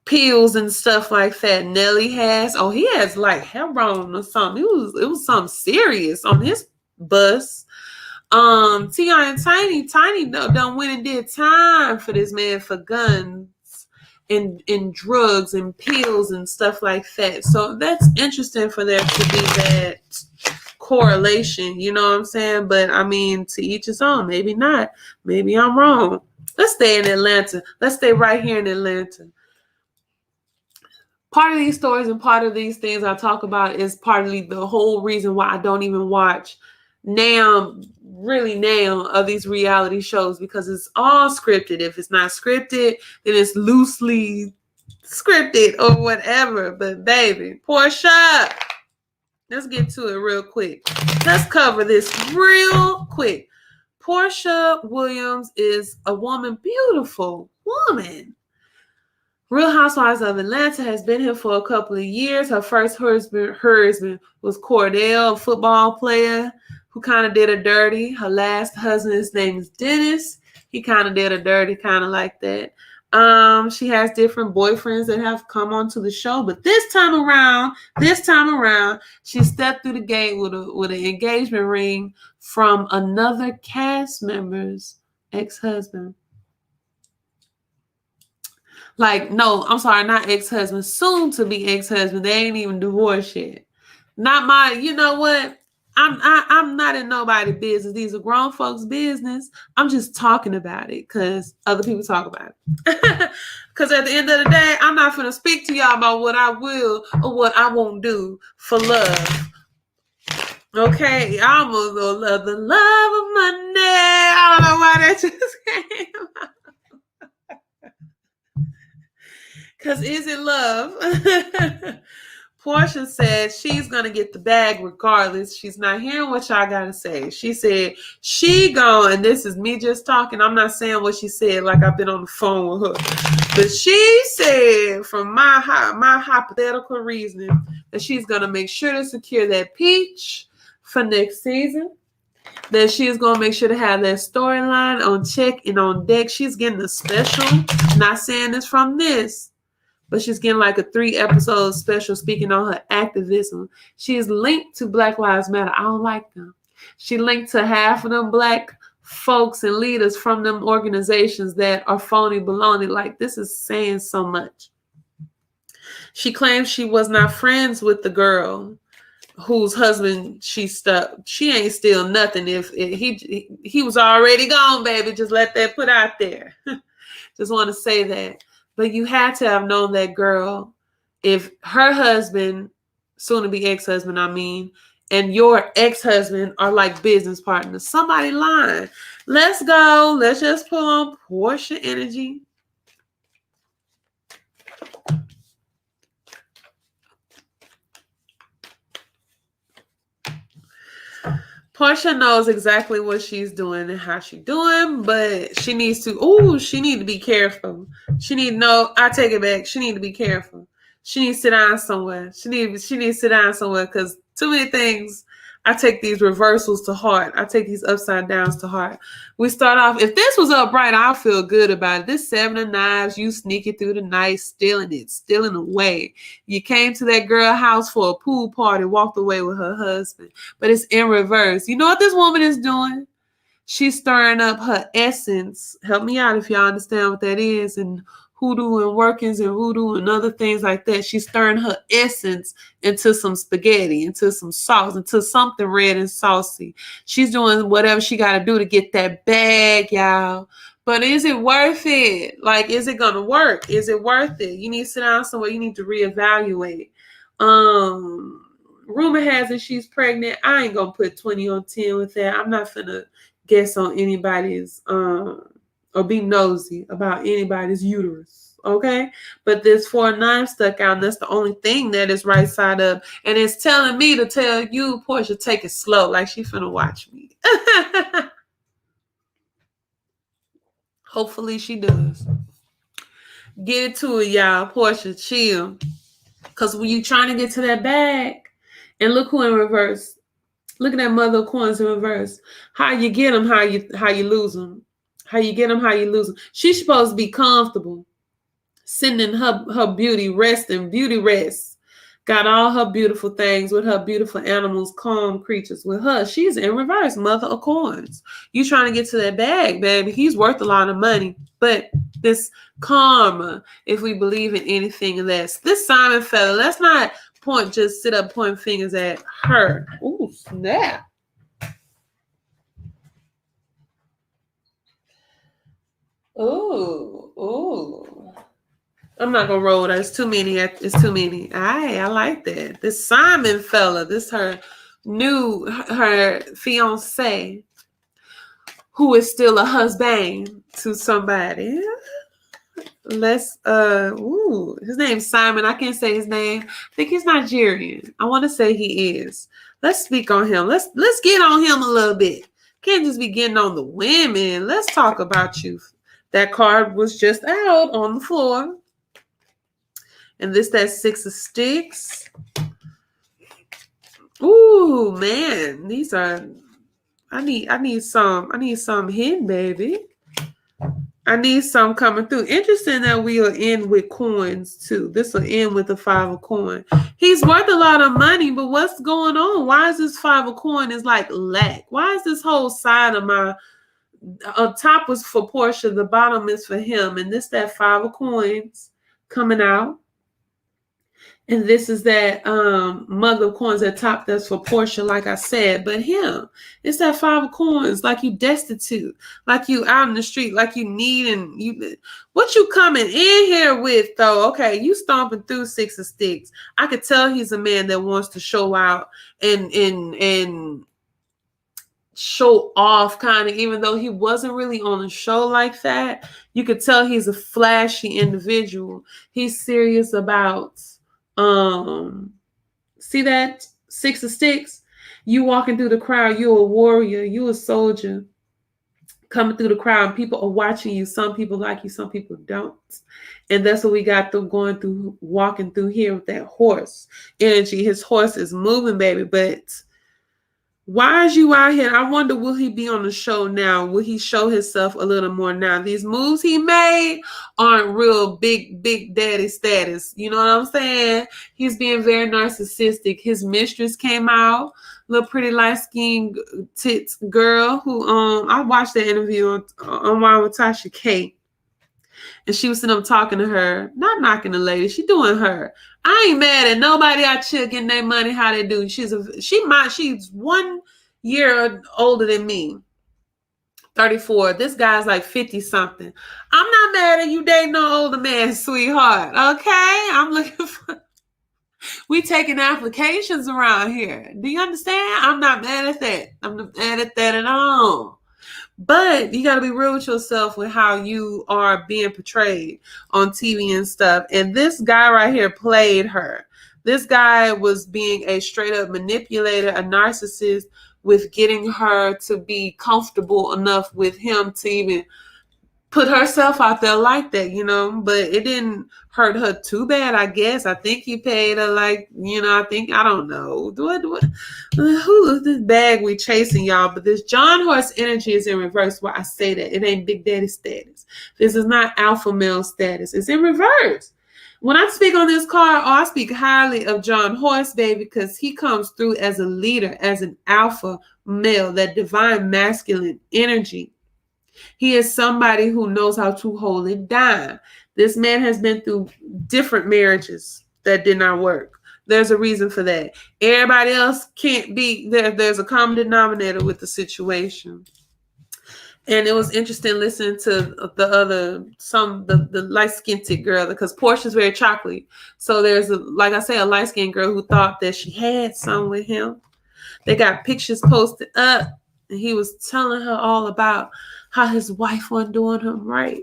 Pills and stuff like that. Nelly has, he has like heroin or something. It was something serious on his bus. T.I. and Tiny done went and did time for this man for guns. In drugs and pills and stuff like that. So that's interesting for there to be that correlation, you know what I'm saying? But I mean, to each his own. Maybe not. Maybe I'm wrong. Let's stay in Atlanta. Let's stay right here in Atlanta. Part of these stories and part of these things I talk about is partly the whole reason why I don't even watch now of these reality shows, because it's all scripted. If it's not scripted, then it's loosely scripted or whatever. But baby, Porsha, let's get to it real quick. Let's cover this real quick. Porsha Williams is a woman, beautiful woman. Real Housewives of Atlanta has been here for a couple of years. Her first husband was Cordell, a football player who kind of did her dirty. Her last husband, his name is Dennis. He kind of did her dirty, kind of like that. She has different boyfriends that have come onto the show, but this time around, she stepped through the gate with an engagement ring from another cast member's ex-husband. Like, no, I'm sorry, not ex-husband, soon to be ex-husband. They ain't even divorced yet. Not my, you know what? I'm not in nobody's business. These are grown folks' business. I'm just talking about it because other people talk about it. Because at the end of the day, I'm not going to speak to y'all about what I will or what I won't do for love. Okay, I almost love the love of Monday. I don't know why that just came out. Because is it love? Porsha said she's going to get the bag regardless. She's not hearing what y'all got to say. She said she gone, and this is me just talking. I'm not saying what she said like I've been on the phone with her. But she said, from my hypothetical reasoning, that she's going to make sure to secure that peach for next season. That she's going to make sure to have that storyline on check and on deck. She's getting a special. Not saying this from this. but she's getting like a 3-episode special speaking on her activism. She is linked to Black Lives Matter. I don't like them. She linked to half of them black folks and leaders from them organizations that are phony baloney. Like, this is saying so much. She claims she was not friends with the girl whose husband she stuck. She ain't steal nothing. If he was already gone, baby. Just let that put out there. Just want to say that. But you had to have known that girl if her husband, soon to be ex-husband, and your ex-husband are like business partners. Somebody lying. Let's go. Let's just pull on Porsha energy. Porsha knows exactly what she's doing and how she's doing, but she needs to be careful. She need to know, I take it back. She need to be careful. She needs to sit down somewhere. She needs to sit down somewhere because too many things. I take these reversals to heart. I take these upside downs to heart. We start off, if this was upright, I'll feel good about it. This 7 of Knives, you sneaking through the night, stealing away. You came to that girl house for a pool party, walked away with her husband. But it's in reverse. You know what this woman is doing? She's stirring up her essence. Help me out if y'all understand what that is. And hoodoo and workings and voodoo and other things like that. She's stirring her essence into some spaghetti, into some sauce, into something red and saucy. She's doing whatever she got to do to get that bag, y'all. But is it worth it? Like, is it going to work? Is it worth it? You need to sit down somewhere. You need to reevaluate. Rumor has it she's pregnant. I ain't going to put 20 on 10 with that. I'm not finna guess on anybody's or be nosy about anybody's uterus, okay? But this 4 of 9 stuck out, and that's the only thing that is right side up. And it's telling me to tell you, Porsha, take it slow, like she finna watch me. Hopefully she does. Get it to it, y'all. Porsha, chill. Because when you trying to get to that bag, and look who in reverse. Look at that mother of coins in reverse. How you get them, how you lose them. How you get them, how you lose them. She's supposed to be comfortable, sitting in her beauty rest. Got all her beautiful things with her beautiful animals, calm creatures with her. She's in reverse, mother of coins. You trying to get to that bag, baby. He's worth a lot of money. But this karma, if we believe in anything less. This Simon fella, let's not just sit up pointing fingers at her. Ooh, snap. Ooh. I'm not gonna roll that. It's too many. I like that. This Simon fella, this her fiance, who is still a husband to somebody. His name's Simon. I can't say his name. I think he's Nigerian. I want to say he is. Let's speak on him. Let's get on him a little bit. Can't just be getting on the women. Let's talk about you. That card was just out on the floor. And that 6 of sticks. Ooh, man. These are I need some hidden, baby. I need some coming through. Interesting that we are in with coins too. This will end with the 5 of coin. He's worth a lot of money, but what's going on? Why is this 5 of coin is like lack? Why is this whole side of my top was for Porsha, the bottom is for him, and that 5 of coins coming out, and this is that mother of coins at top that's for Porsha, like I said. But him, it's that 5 of coins, like you destitute, like you out in the street, like you need, and you what you coming in here with though? Okay, you stomping through 6 of sticks. I could tell he's a man that wants to show out and show off, kind of, even though he wasn't really on a show like that. You could tell he's a flashy individual. He's serious about see that 6 of sticks? You walking through the crowd, you're a warrior, you a soldier coming through the crowd. People are watching you. Some people like you, some people don't. And that's what we got walking through here with that horse energy. His horse is moving, baby, but Why is you out here? I wonder, will he be on the show now? Will he show himself a little more now? These moves he made aren't real big daddy status. You know what I'm saying? He's being very narcissistic. His mistress came out, little pretty light-skinned tits girl who I watched the interview on Wine with Tasha K. And she was sitting up talking to her, not knocking the lady. She doing her. I ain't mad at nobody out here getting their money how they do. She's 1 year older than me. 34. This guy's like 50 something. I'm not mad at you dating no older man, sweetheart. Okay? I'm looking for we taking applications around here. Do you understand? I'm not mad at that. I'm not mad at that at all. But you got to be real with yourself with how you are being portrayed on TV and stuff. And this guy right here played her. This guy was being a straight up manipulator, a narcissist, with getting her to be comfortable enough with him to even put herself out there like that, you know, but it didn't hurt her too bad, I guess. I think he paid her like, you know, I don't know. Who is this bag we chasing, y'all? But this John Horse energy is in reverse. Why I say that. It ain't big daddy status. This is not alpha male status. It's in reverse. When I speak on this card, I speak highly of John Horse, baby, because he comes through as a leader, as an alpha male, that divine masculine energy. He is somebody who knows how to hold it down. This man has been through different marriages that did not work. There's a reason for that. Everybody else can't be there. There's a common denominator with the situation. And it was interesting listening to the light-skinned girl, because Porsha's very chocolatey. So there's a light-skinned girl who thought that she had some with him. They got pictures posted up, and he was telling her all about how his wife wasn't doing him right.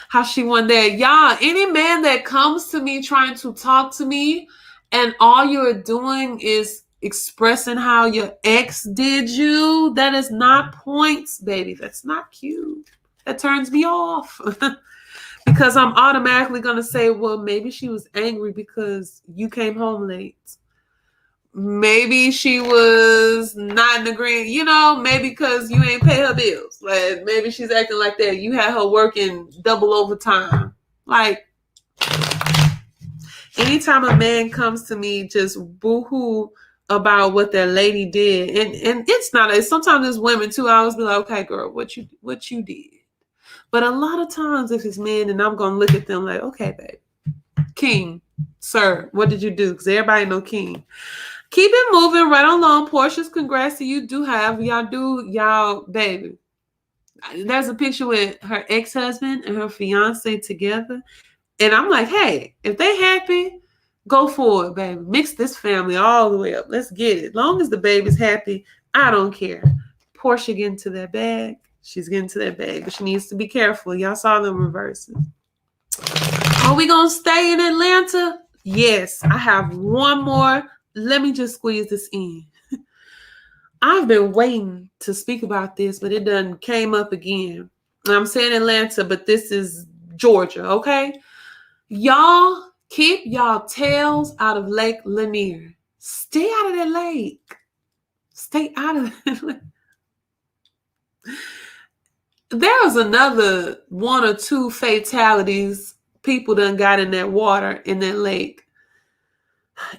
How she wasn't there. Y'all, any man that comes to me trying to talk to me and all you're doing is expressing how your ex did you, that is not points, baby. That's not cute. That turns me off. Because I'm automatically going to say, well, maybe she was angry because you came home late. Maybe she was not in agreement, you know, maybe because you ain't pay her bills. Like, maybe she's acting like that. You had her working double overtime. Like, anytime a man comes to me just boo-hoo about what their lady did, and it's not, sometimes it's women too. I always be like, okay, girl, what you did. But a lot of times if it's men, and I'm going to look at them like, okay, babe, king, sir, what did you do? Because everybody know king. Keep it moving right along. Portia's congrats to you. Y'all, baby. There's a picture with her ex-husband and her fiance together. And I'm like, hey, if they happy, go for it, baby. Mix this family all the way up. Let's get it. As long as the baby's happy, I don't care. Porsha getting to that bag. She's getting to that bag, but she needs to be careful. Y'all saw them reverses. Are we going to stay in Atlanta? Yes. I have one more. Let me just squeeze this in. I've been waiting to speak about this, but it done came up again. I'm saying Atlanta, but this is Georgia, okay? Y'all keep y'all tails out of Lake Lanier. Stay out of that lake. Stay out of that lake. There was another 1 or 2 fatalities people done got in that water in that lake.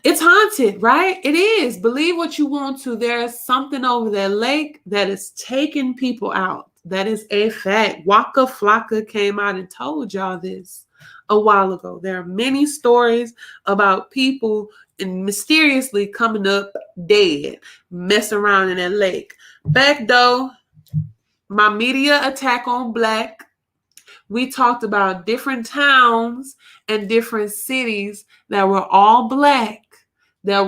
It's haunted, right? It is. Believe what you want to. There's something over that lake that is taking people out. That is a fact. Waka Flocka came out and told y'all this a while ago. There are many stories about people and mysteriously coming up dead, messing around in that lake. Back though, my media attack on Black, we talked about different towns and different cities that were all Black, that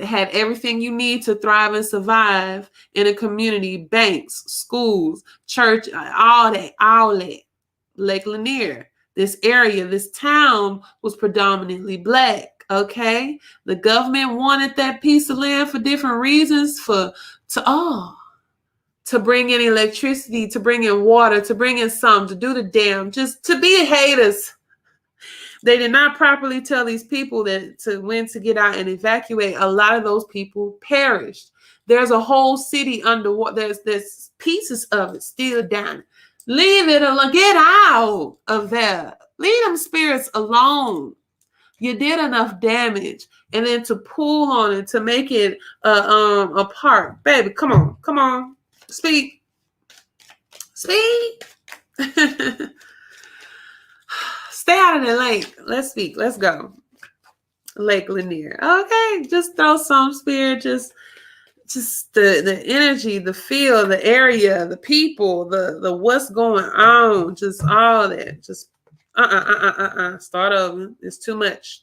had everything you need to thrive and survive in a community: banks, schools, church, all that. Lake Lanier, this area, this town was predominantly Black. Okay, the government wanted that piece of land for different reasons, to bring in electricity, to bring in water, to bring in to do the dam, just to be haters. They did not properly tell these people when to get out and evacuate. A lot of those people perished. There's a whole city underwater. There's pieces of it still down. Leave it alone. Get out of there. Leave them spirits alone. You did enough damage, and then to pull on it to make it a park, baby. Come on, speak. Stay out of the lake. Let's speak. Let's go. Lake Lanier. Okay, just throw some spirit. Just the energy, the feel, the area, the people, the what's going on. Just all that. Just start over. It's too much.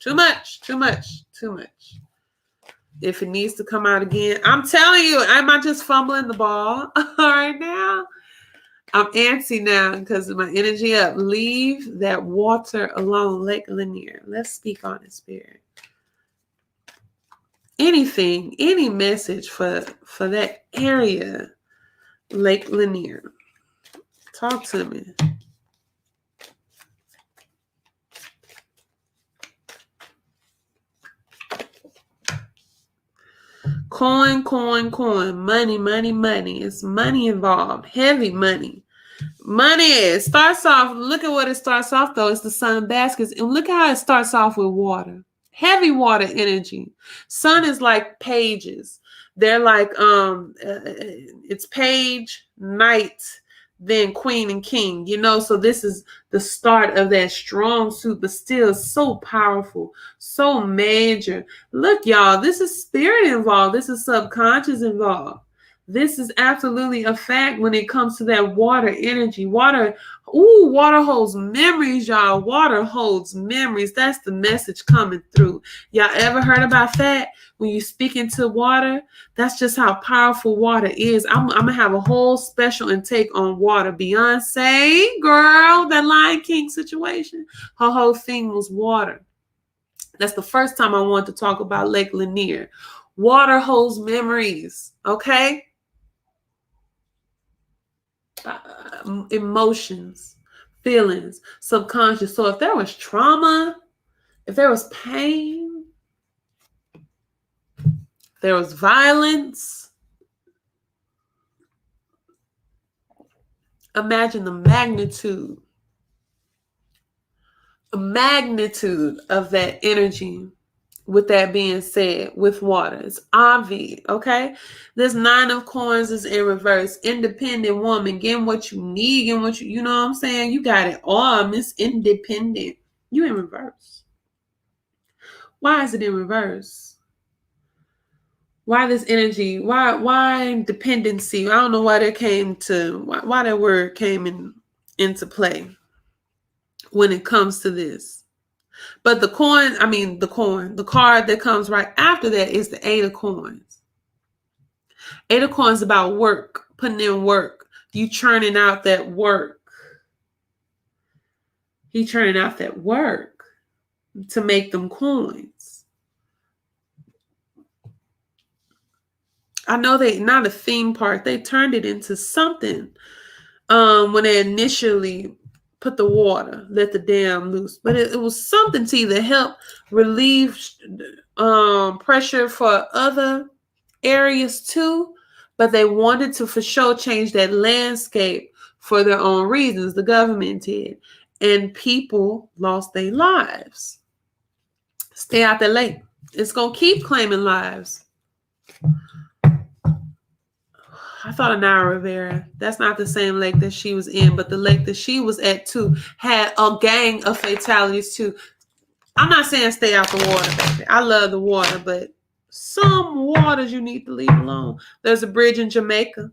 If it needs to come out again, I'm telling you, am I just fumbling the ball right now? I'm antsy now because of my energy up. Leave that water alone, Lake Lanier. Let's speak on it, spirit. Anything, any message for that area, Lake Lanier. Talk to me. Coin. Money. It's money involved. Heavy money. It starts off, look at what it starts off though. It's the sun baskets. And look how it starts off with water. Heavy water energy. Sun is like pages. They're like, it's page, knight, then queen and king, so this is the start of that strong suit, but still so powerful, so major. Look, y'all, this is spirit involved. This is subconscious involved. This is absolutely a fact when it comes to that water energy. Water holds memories, y'all. Water holds memories. That's the message coming through. Y'all ever heard about that? When you speak into water, that's just how powerful water is. I'm going to have a whole special intake on water. Beyonce, girl, that Lion King situation, her whole thing was water. That's the first time I want to talk about Lake Lanier. Water holds memories, okay? Emotions, feelings, subconscious. So if there was trauma, if there was pain, if there was violence, imagine the magnitude of that energy. With that being said, with water, it's obvious, okay? This 9 of coins is in reverse. Independent woman, getting what you need, getting what you know what I'm saying? You got it all, Miss Independent. You in reverse. Why is it in reverse? Why this energy? Why dependency? I don't know why why that word came into play when it comes to this. But the card that comes right after that is the 8 of coins. 8 of coins is about work, putting in work. You churning out that work. He churning out that work to make them coins. I know they not a theme park. They turned it into something when they initially put the water, let the dam loose. But it was something to either help relieve pressure for other areas too. But they wanted to for sure change that landscape for their own reasons. The government did. And people lost their lives. Stay out the lake. It's going to keep claiming lives. I thought of Nara Rivera. That's not the same lake that she was in, but the lake that she was at too had a gang of fatalities too. I'm not saying stay out the water, baby. I love the water, but some waters you need to leave alone. There's a bridge in Jamaica.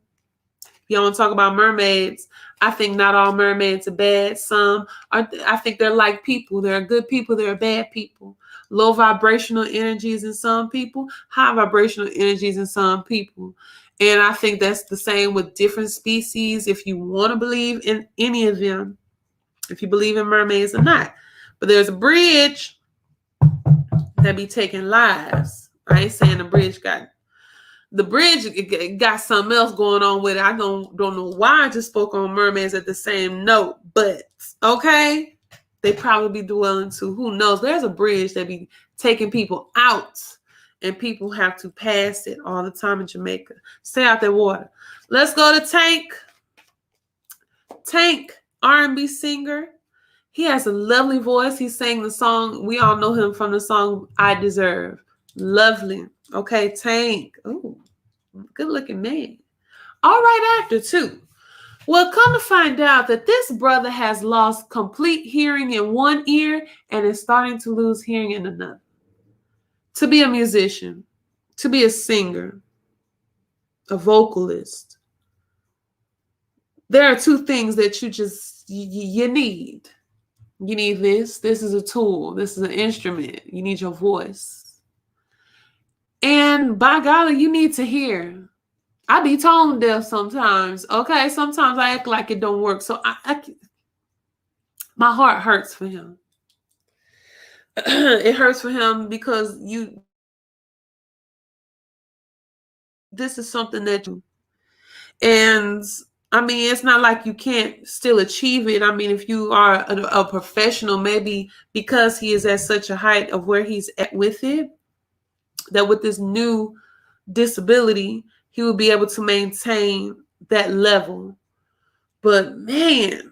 You want to talk about mermaids? I think not all mermaids are bad. Some are. I think they're like people. There are good people. There are bad people. Low vibrational energies in some people. High vibrational energies in some people. And I think that's the same with different species. If you want to believe in any of them, if you believe in mermaids or not. But there's a bridge that be taking lives. I ain't saying the bridge got something else going on with it. I don't know why I just spoke on mermaids at the same note, but okay, they probably be dwelling to who knows. There's a bridge that be taking people out and people have to pass it all the time in Jamaica. Stay out that water. Let's go to Tank. Tank, R&B singer. He has a lovely voice. He sang the song. We all know him from the song I Deserve. Lovely. Okay, Tank. Ooh, good looking man. All right, actor too. Well, come to find out that this brother has lost complete hearing in one ear and is starting to lose hearing in another. To be a musician, to be a singer, a vocalist, there are two things that you need. You need this. This is a tool. This is an instrument. You need your voice. And by golly, you need to hear. I be tone deaf sometimes. Okay, sometimes I act like it don't work. So my heart hurts for him. It hurts for him because this is something that you, and I mean, it's not like you can't still achieve it. I mean, if you are a professional, maybe because he is at such a height of where he's at with it, that with this new disability, he will be able to maintain that level. But man,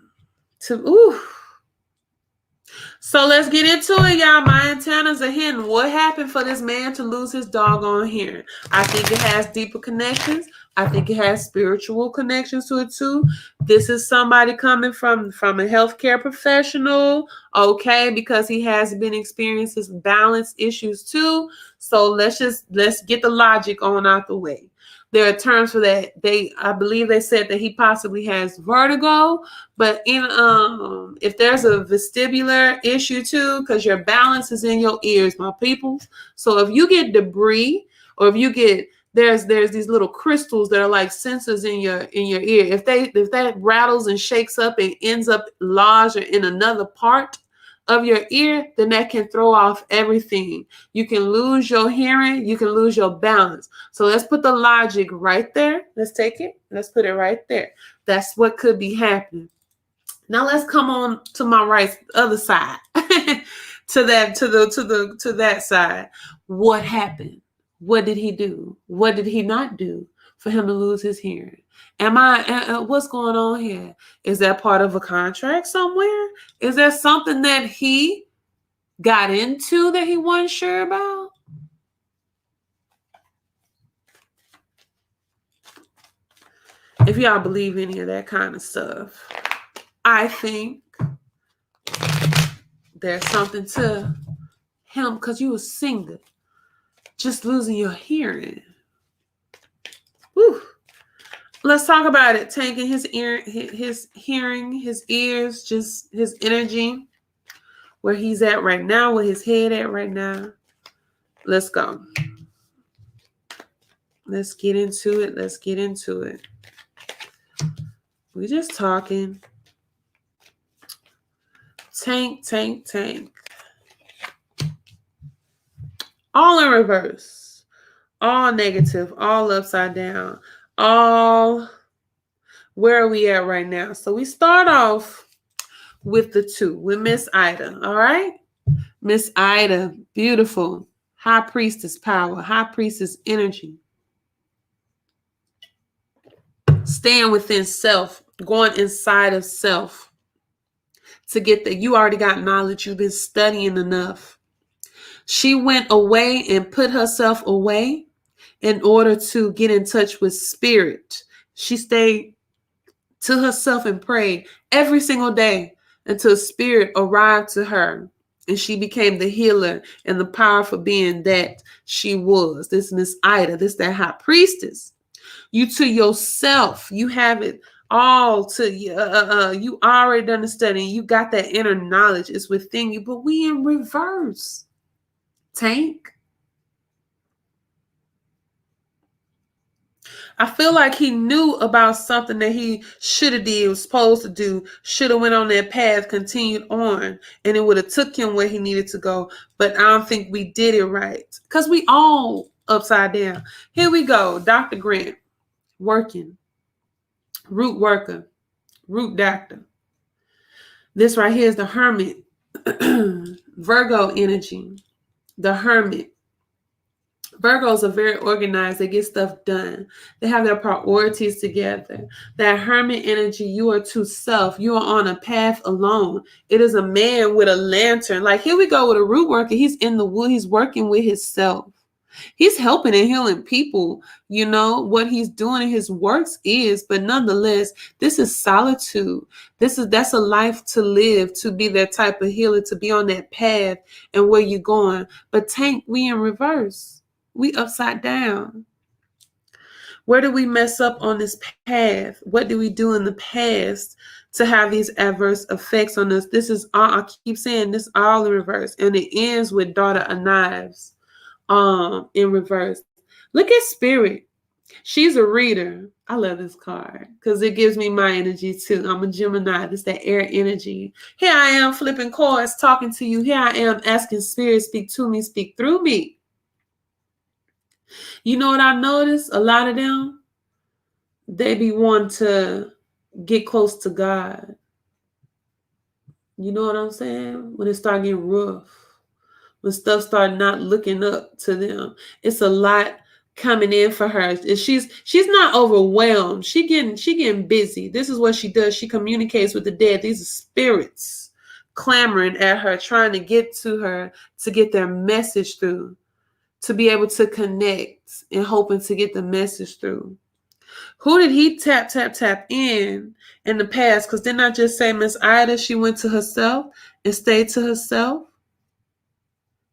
So let's get into it, y'all. My antennas are hitting. What happened for this man to lose his doggone hearing? I think it has deeper connections. I think it has spiritual connections to it too. This is somebody coming from a healthcare professional, okay, because he has been experiencing balance issues too. So let's get the logic on out the way. There are terms for that. I believe they said that he possibly has vertigo, but if there's a vestibular issue too, because your balance is in your ears, my people. So if you get debris, or if you get there's these little crystals that are like sensors in your ear. If that rattles and shakes up and ends up lodged or in another part of your ear, then that can throw off everything. You can lose your hearing, you can lose your balance. So let's put the logic right there. Let's take it. Let's put it right there. That's what could be happening. Now let's come on to my right, other side. to that side. What happened? What did he do? What did he not do for him to lose his hearing? What's going on here? Is that part of a contract somewhere? Is there something that he got into that he wasn't sure about? If y'all believe any of that kind of stuff, I think there's something to him because you a singer. Just losing your hearing. Whew. Let's talk about it. Taking his hearing, his ears, just his energy, where he's at right now, where his head at right now. Let's go. Let's get into it. Let's get into it. We're just talking. Tank. All in reverse. All negative. All upside down. All, where are we at right now? So we start off with the two, with Miss Ida. All right? Miss Ida, beautiful. High priestess power. High priestess energy. Staying within self. Going inside of self. To get that, you already got knowledge. You've been studying enough. She went away and put herself away in order to get in touch with spirit. She stayed to herself and prayed every single day until spirit arrived to her and she became the healer and the powerful being that she was. This Miss Ida, this that high priestess. You to yourself, you have it all to you. You already done the study. You got that inner knowledge. It's within you, but we in reverse. Tank. I feel like he knew about something that he should have did, was supposed to do, should have went on that path, continued on, and it would have took him where he needed to go. But I don't think we did it right because we all upside down. Here we go. Dr. Grant, working, root worker, root doctor. This right here is the hermit, Virgo energy, the hermit. Virgos are very organized. They get stuff done. They have their priorities together. That hermit energy, you are to self. You are on a path alone. It is a man with a lantern. Like, here we go with a root worker. He's in the wood. He's working with himself. He's helping and healing people. You know, what he's doing in his works is, but nonetheless, this is solitude. That's a life to live, to be that type of healer, to be on that path and where you're going. But Tank, we in reverse. We upside down. Where did we mess up on this path? What did we do in the past to have these adverse effects on us? This is all, I keep saying this all in reverse. And it ends with Daughter of Knives in reverse. Look at Spirit. She's a reader. I love this card because it gives me my energy too. I'm a Gemini. It's that air energy. Here I am flipping cards, talking to you. Here I am asking Spirit, speak to me, speak through me. You know what I noticed? A lot of them, they be wanting to get close to God. You know what I'm saying? When it start getting rough, when stuff start not looking up to them, it's a lot coming in for her. She's not overwhelmed. She getting busy. This is what she does. She communicates with the dead. These are spirits clamoring at her, trying to get to her to get their message through, to be able to connect and hoping to get the message through. Who did he tap in the past? Because didn't I just say Miss Ida, she went to herself and stayed to herself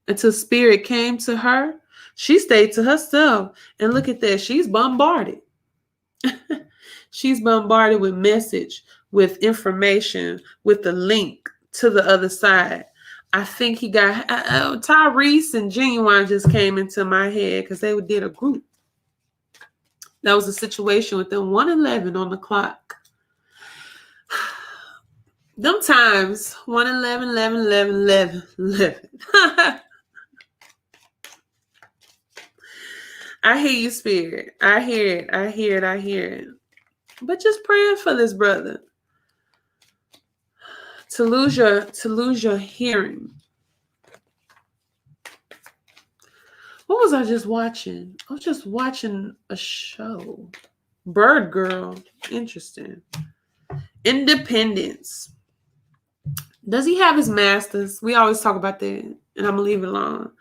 until Spirit came to her? She stayed to herself. And look at that. She's bombarded. She's bombarded with message, with information, with the link to the other side. I think he got Tyrese and Genuine just came into my head because they did a group. That was a situation with them 1:11 on the clock. Them times 1:11, 11, 11, 11, 11. I hear you, Spirit. I hear it. I hear it. I hear it. But just praying for this brother to lose your hearing. What was I just watching? I was just watching a show. Bird Girl. Interesting. Independence. Does he have his masters? We always talk about that, and I'm going to leave it alone.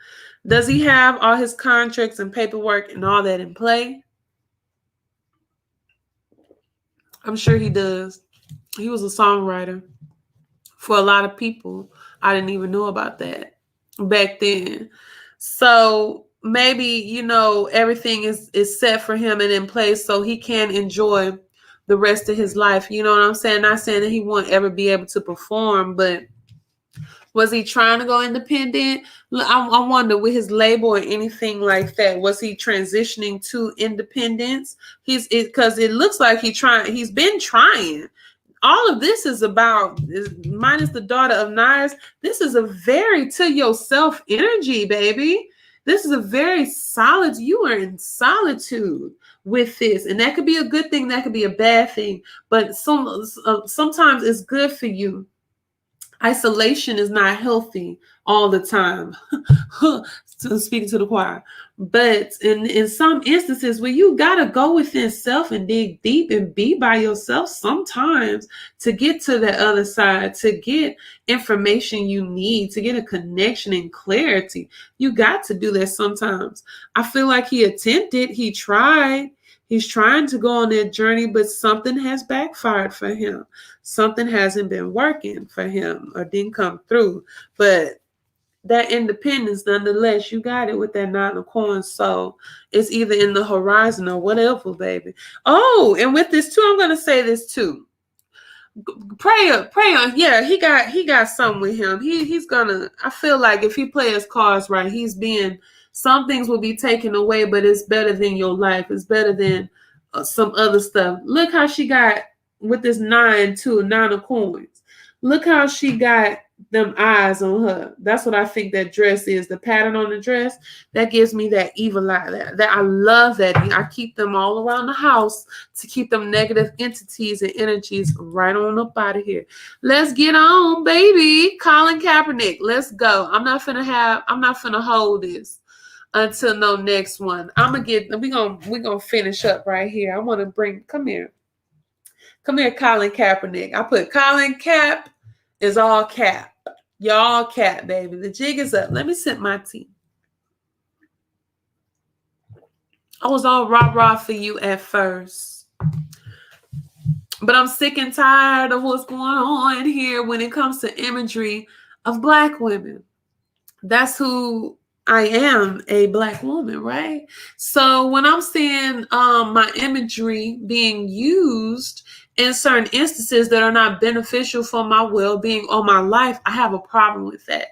Does he have all his contracts and paperwork and all that in play? I'm sure he does. He was a songwriter for a lot of people. I didn't even know about that back then. So maybe, you know, everything is set for him and in place so he can enjoy the rest of his life. You know what I'm saying? Not saying that he won't ever be able to perform, but was he trying to go independent? I wonder with his label or anything like that, was he transitioning to independence? Because it looks like he's been trying. All of this is about, minus the Daughter of Knives, this is a very to yourself energy, baby. This is a very solid, you are in solitude with this. And that could be a good thing, that could be a bad thing. But sometimes it's good for you. Isolation is not healthy all the time. Speaking to the choir. But in some instances where you got to go within self and dig deep and be by yourself sometimes to get to the other side, to get information you need, to get a connection and clarity. You got to do that sometimes. I feel like he attempted, he tried. He's trying to go on that journey, but something has backfired for him. Something hasn't been working for him or didn't come through. But that independence, nonetheless, you got it with that 9 of coins. So it's either in the horizon or whatever, baby. Oh, and with this too, I'm going to say this too. Pray on. Yeah, he got something with him. He's gonna, I feel like if he plays his cards right, some things will be taken away, but it's better than your life. It's better than some other stuff. Look how she got with this 9 of coins. Look how she got them eyes on her. That's what I think that dress is. The pattern on the dress, that gives me that evil eye. That I love that. I keep them all around the house to keep them negative entities and energies right on up out of here. Let's get on, baby. Colin Kaepernick. Let's go. I'm not finna hold this. Until no next one. We gonna finish up right here. I want to come here, Colin Kaepernick. I put Colin Cap is all cap. Y'all cap, baby. The jig is up. Let me sip my tea. I was all rah-rah for you at first. But I'm sick and tired of what's going on here when it comes to imagery of Black women. That's who I am, a Black woman, right? So when I'm seeing my imagery being used in certain instances that are not beneficial for my well-being or my life, I have a problem with that.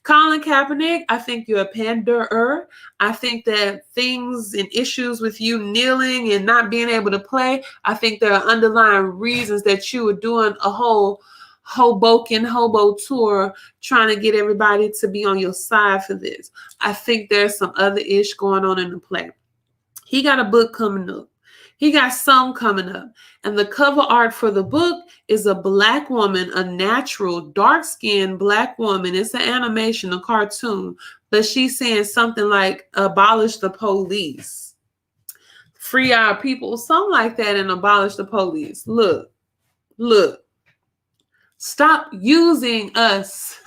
Colin Kaepernick, I think you're a panderer. I think that things and issues with you kneeling and not being able to play, I think there are underlying reasons that you were doing a whole Hoboken hobo tour trying to get everybody to be on your side for this. I think there's some other ish going on in the play. He got a book coming up. He got some coming up. And the cover art for the book is a Black woman, a natural, dark-skinned Black woman. It's an animation, a cartoon. But she's saying something like, abolish the police. Free our people. Something like that, and abolish the police. Look. Stop using us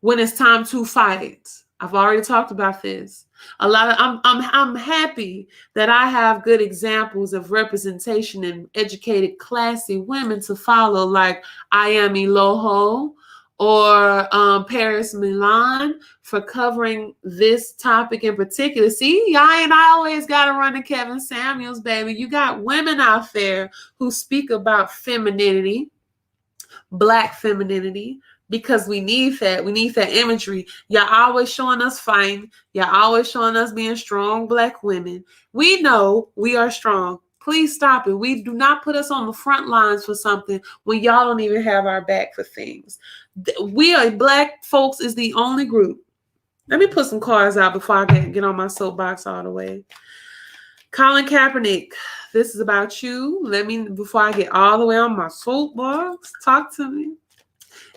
when it's time to fight. I've already talked about this. I'm happy that I have good examples of representation and educated, classy women to follow, like Ayami Loho or Paris Milan, for covering this topic in particular. See, y'all ain't always got to run to Kevin Samuels, baby. You got women out there who speak about femininity, Black femininity, because we need that. We need that imagery. Y'all always showing us fighting. Y'all always showing us being strong Black women. We know we are strong. Please stop it. We do not put us on the front lines for something when y'all don't even have our back for things. We are Black folks is the only group. Let me put some cards out before I get on my soapbox all the way. Colin Kaepernick, this is about you. Before I get all the way on my soapbox, talk to me.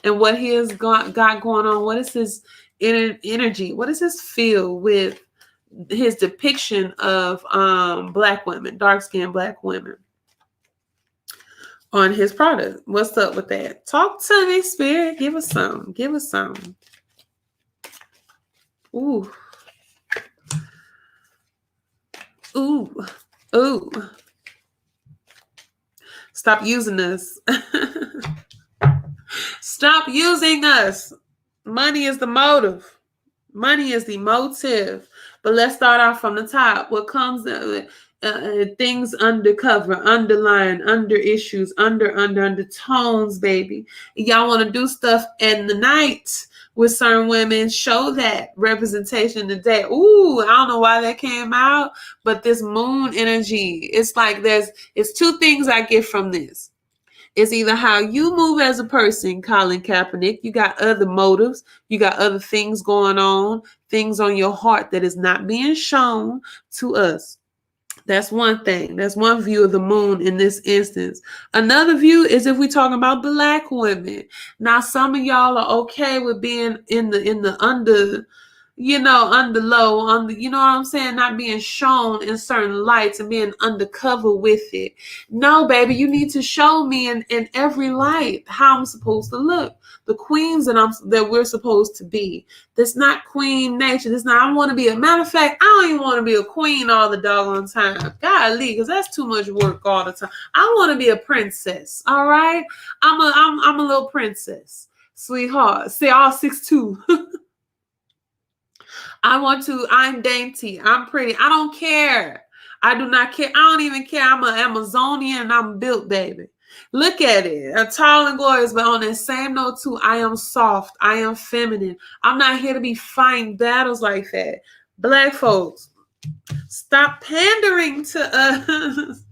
And what he has got going on. What is his energy? What is his feel with his depiction of Black women, dark-skinned Black women on his product? What's up with that? Talk to me, Spirit. Give us some. Give us some. Ooh. Ooh. Ooh. Stop using us. Stop using us. Money is the motive. Money is the motive. But let's start off from the top. What comes things undercover, underlying, under issues, undertones, baby. Y'all want to do stuff in the night with certain women, show that representation today. Ooh, I don't know why that came out, but this moon energy, it's like it's two things I get from this. It's either how you move as a person, Colin Kaepernick. You got other motives. You got other things going on, things on your heart that is not being shown to us. That's one thing. That's one view of the moon in this instance. Another view is if we're talking about Black women. Now, some of y'all are okay with being in the under, under low, you know what I'm saying? Not being shown in certain lights and being undercover with it. No, baby, you need to show me in every light how I'm supposed to look. The queens that we're supposed to be. That's not queen nature. I want to be matter of fact, I don't even want to be a queen all the doggone time. Golly, because that's too much work all the time. I want to be a princess. All right. I'm a little princess. Sweetheart. Say all 6'2". I'm dainty. I'm pretty. I don't care. I do not care. I don't even care. I'm an Amazonian and I'm built, baby. Look at it. I'm tall and glorious, but on that same note too, I am soft. I am feminine. I'm not here to be fighting battles like that. Black folks, stop pandering to us.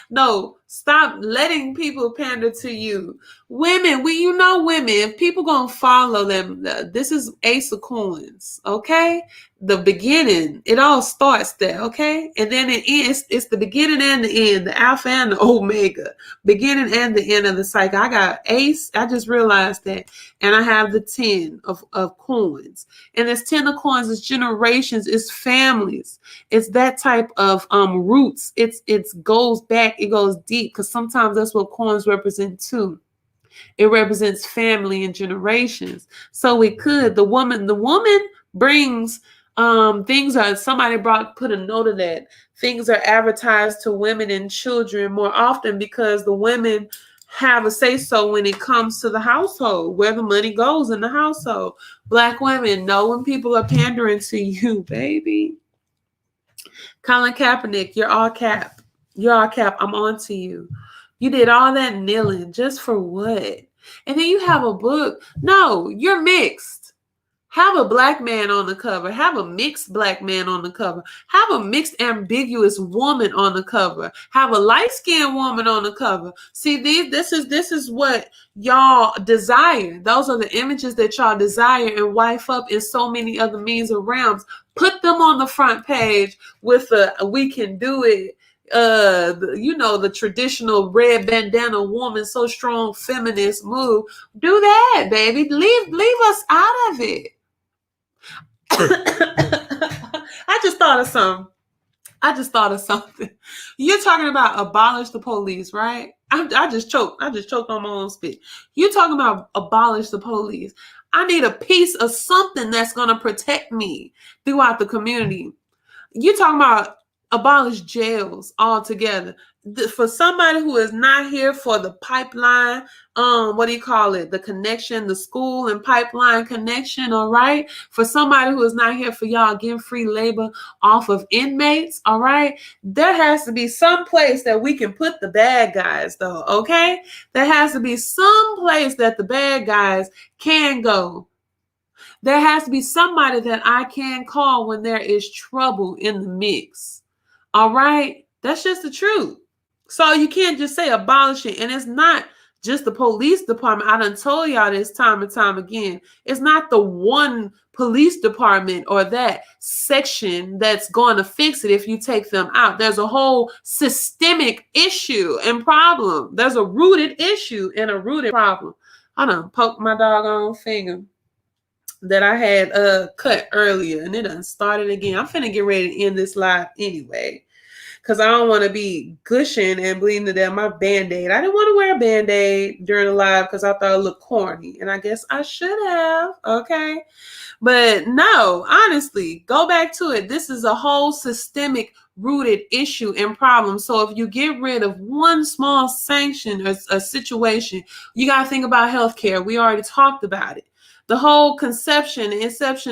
No, Stop letting people pander to you. Women, women, if people gonna follow them, this is Ace of Coins, okay? The beginning, it all starts there, okay? And then it ends, it's the beginning and the end, the alpha and the omega, beginning and the end of the cycle. I got Ace, I just realized that, and I have the 10 of coins. And this 10 of coins is generations, it's families. It's that type of roots. It goes back, it goes deep, because sometimes that's what coins represent too. It represents family and generations. So the woman brings things are somebody put a note of that. Things are advertised to women and children more often because the women have a say-so when it comes to the household, where the money goes in the household. Black women know when people are pandering to you, baby. Colin Kaepernick, you're all cap. You're all cap. I'm on to you. You did all that kneeling just for what? And then you have a book. No, you're mixed. Have a black man on the cover. Have a mixed black man on the cover. Have a mixed ambiguous woman on the cover. Have a light-skinned woman on the cover. See, this is what y'all desire. Those are the images that y'all desire and wife up in so many other means and realms. Put them on the front page with a "we can do it." The traditional red bandana woman, so strong, feminist move. Do that, baby. Leave us out of it. I just thought of something. You're talking about abolish the police, right? I just choked on my own spit. You're talking about abolish the police. I need a piece of something that's going to protect me throughout the community. You're talking about abolish jails altogether. For somebody who is not here for the pipeline, the connection, the school and pipeline connection, all right? For somebody who is not here for y'all getting free labor off of inmates, all right? There has to be some place that we can put the bad guys, though, okay? There has to be some place that the bad guys can go. There has to be somebody that I can call when there is trouble in the mix. All right? That's just the truth. So you can't just say abolish it. And it's not just the police department. I done told y'all this time and time again. It's not the one police department or that section that's going to fix it if you take them out. There's a whole systemic issue and problem. There's a rooted issue and a rooted problem. I done poked my doggone finger that I had cut earlier, and it done started again. I'm finna get ready to end this live anyway, because I don't want to be gushing and bleeding to death. My Band-Aid. I didn't want to wear a Band-Aid during the live because I thought it looked corny, and I guess I should have, okay? But no, honestly, go back to it. This is a whole systemic rooted issue and problem. So if you get rid of one small sanction or a situation, you got to think about healthcare. We already talked about it. The whole inception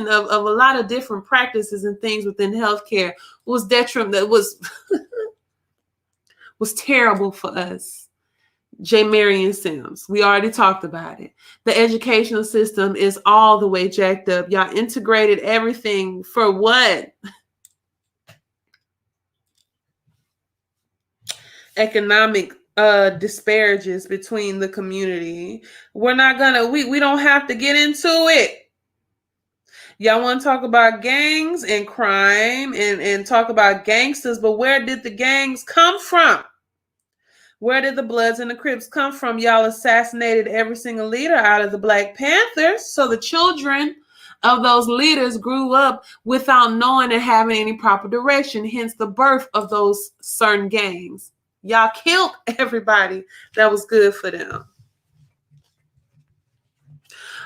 of a lot of different practices and things within healthcare was was terrible for us. J. Marion Sims, we already talked about it. The educational system is all the way jacked up. Y'all integrated everything for what? Economic disparages between the community. We're not gonna, we don't have to get into it. Y'all want to talk about gangs and crime and talk about gangsters, but where did the gangs come from? Where did the Bloods and the Crips come from? Y'all assassinated every single leader out of the Black Panthers, so the children of those leaders grew up without knowing and having any proper direction, hence the birth of those certain gangs. Y'all killed everybody that was good for them.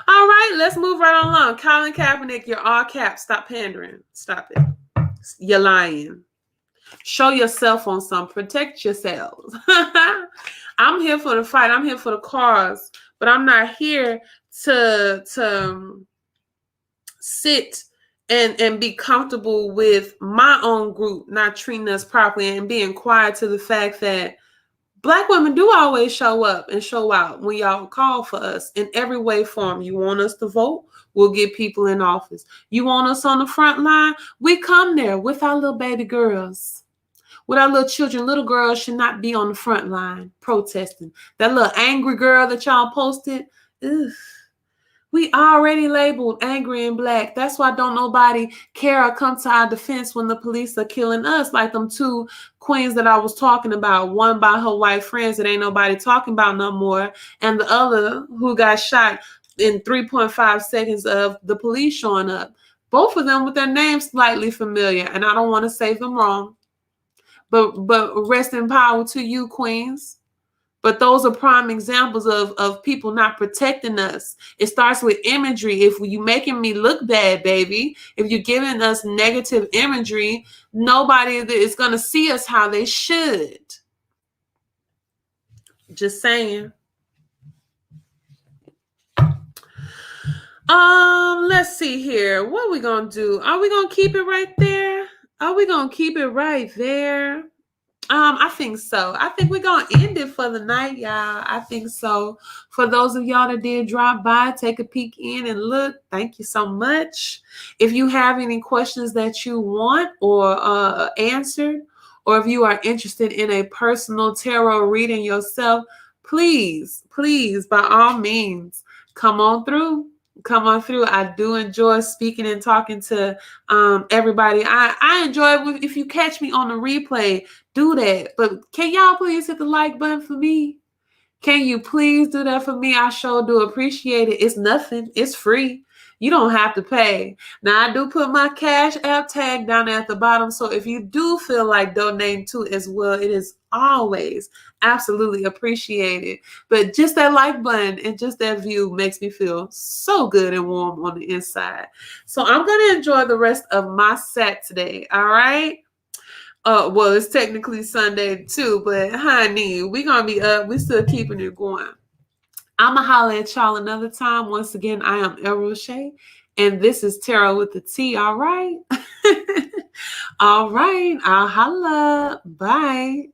All right, let's move right on along. Colin Kaepernick, you're all caps. Stop pandering. Stop it. You're lying. Show yourself on some. Protect yourselves. I'm here for the fight. I'm here for the cause. But I'm not here to sit and be comfortable with my own group not treating us properly and being quiet to the fact that Black women do always show up and show out when y'all call for us in every way form. You want us to vote? We'll get people in office. You want us on the front line? We come there with our little baby girls. with our little children. Little girls should not be on the front line protesting. That little angry girl that y'all posted, ugh. We already labeled angry and black. That's why don't nobody care or come to our defense when the police are killing us, like them two queens that I was talking about. One by her white friends that ain't nobody talking about no more, and the other who got shot in 3.5 seconds of the police showing up. Both of them with their names slightly familiar, and I don't want to say them wrong. But rest in power to you, queens. But those are prime examples of people not protecting us. It starts with imagery. If you making me look bad, baby, if you're giving us negative imagery, nobody is going to see us how they should. Just saying. Let's see here. What are we going to do? Are we going to keep it right there? Are we going to keep it right there? I think so. I think we're going to end it for the night, y'all. I think so. For those of y'all that did drop by, take a peek in and look, thank you so much. If you have any questions that you want or answered, or if you are interested in a personal tarot reading yourself, please, by all means, come on through. Come on through. I do enjoy speaking and talking to everybody. I enjoy it if you catch me on the replay. Do that. But can y'all please hit the like button for me? Can you please do that for me? I sure do appreciate it. It's nothing. It's free. You don't have to pay. Now, I do put my Cash App tag down at the bottom. So if you do feel like donating to as well, it is always absolutely appreciated. But just that like button and just that view makes me feel so good and warm on the inside. So I'm going to enjoy the rest of my Saturday. All right. Well, it's technically Sunday too, but honey, we going to be up. We still keeping it going. I'm going to holler at y'all another time. Once again, I am El Roche, and this is Tarot with the T, all right? All right. I'll holla. Bye.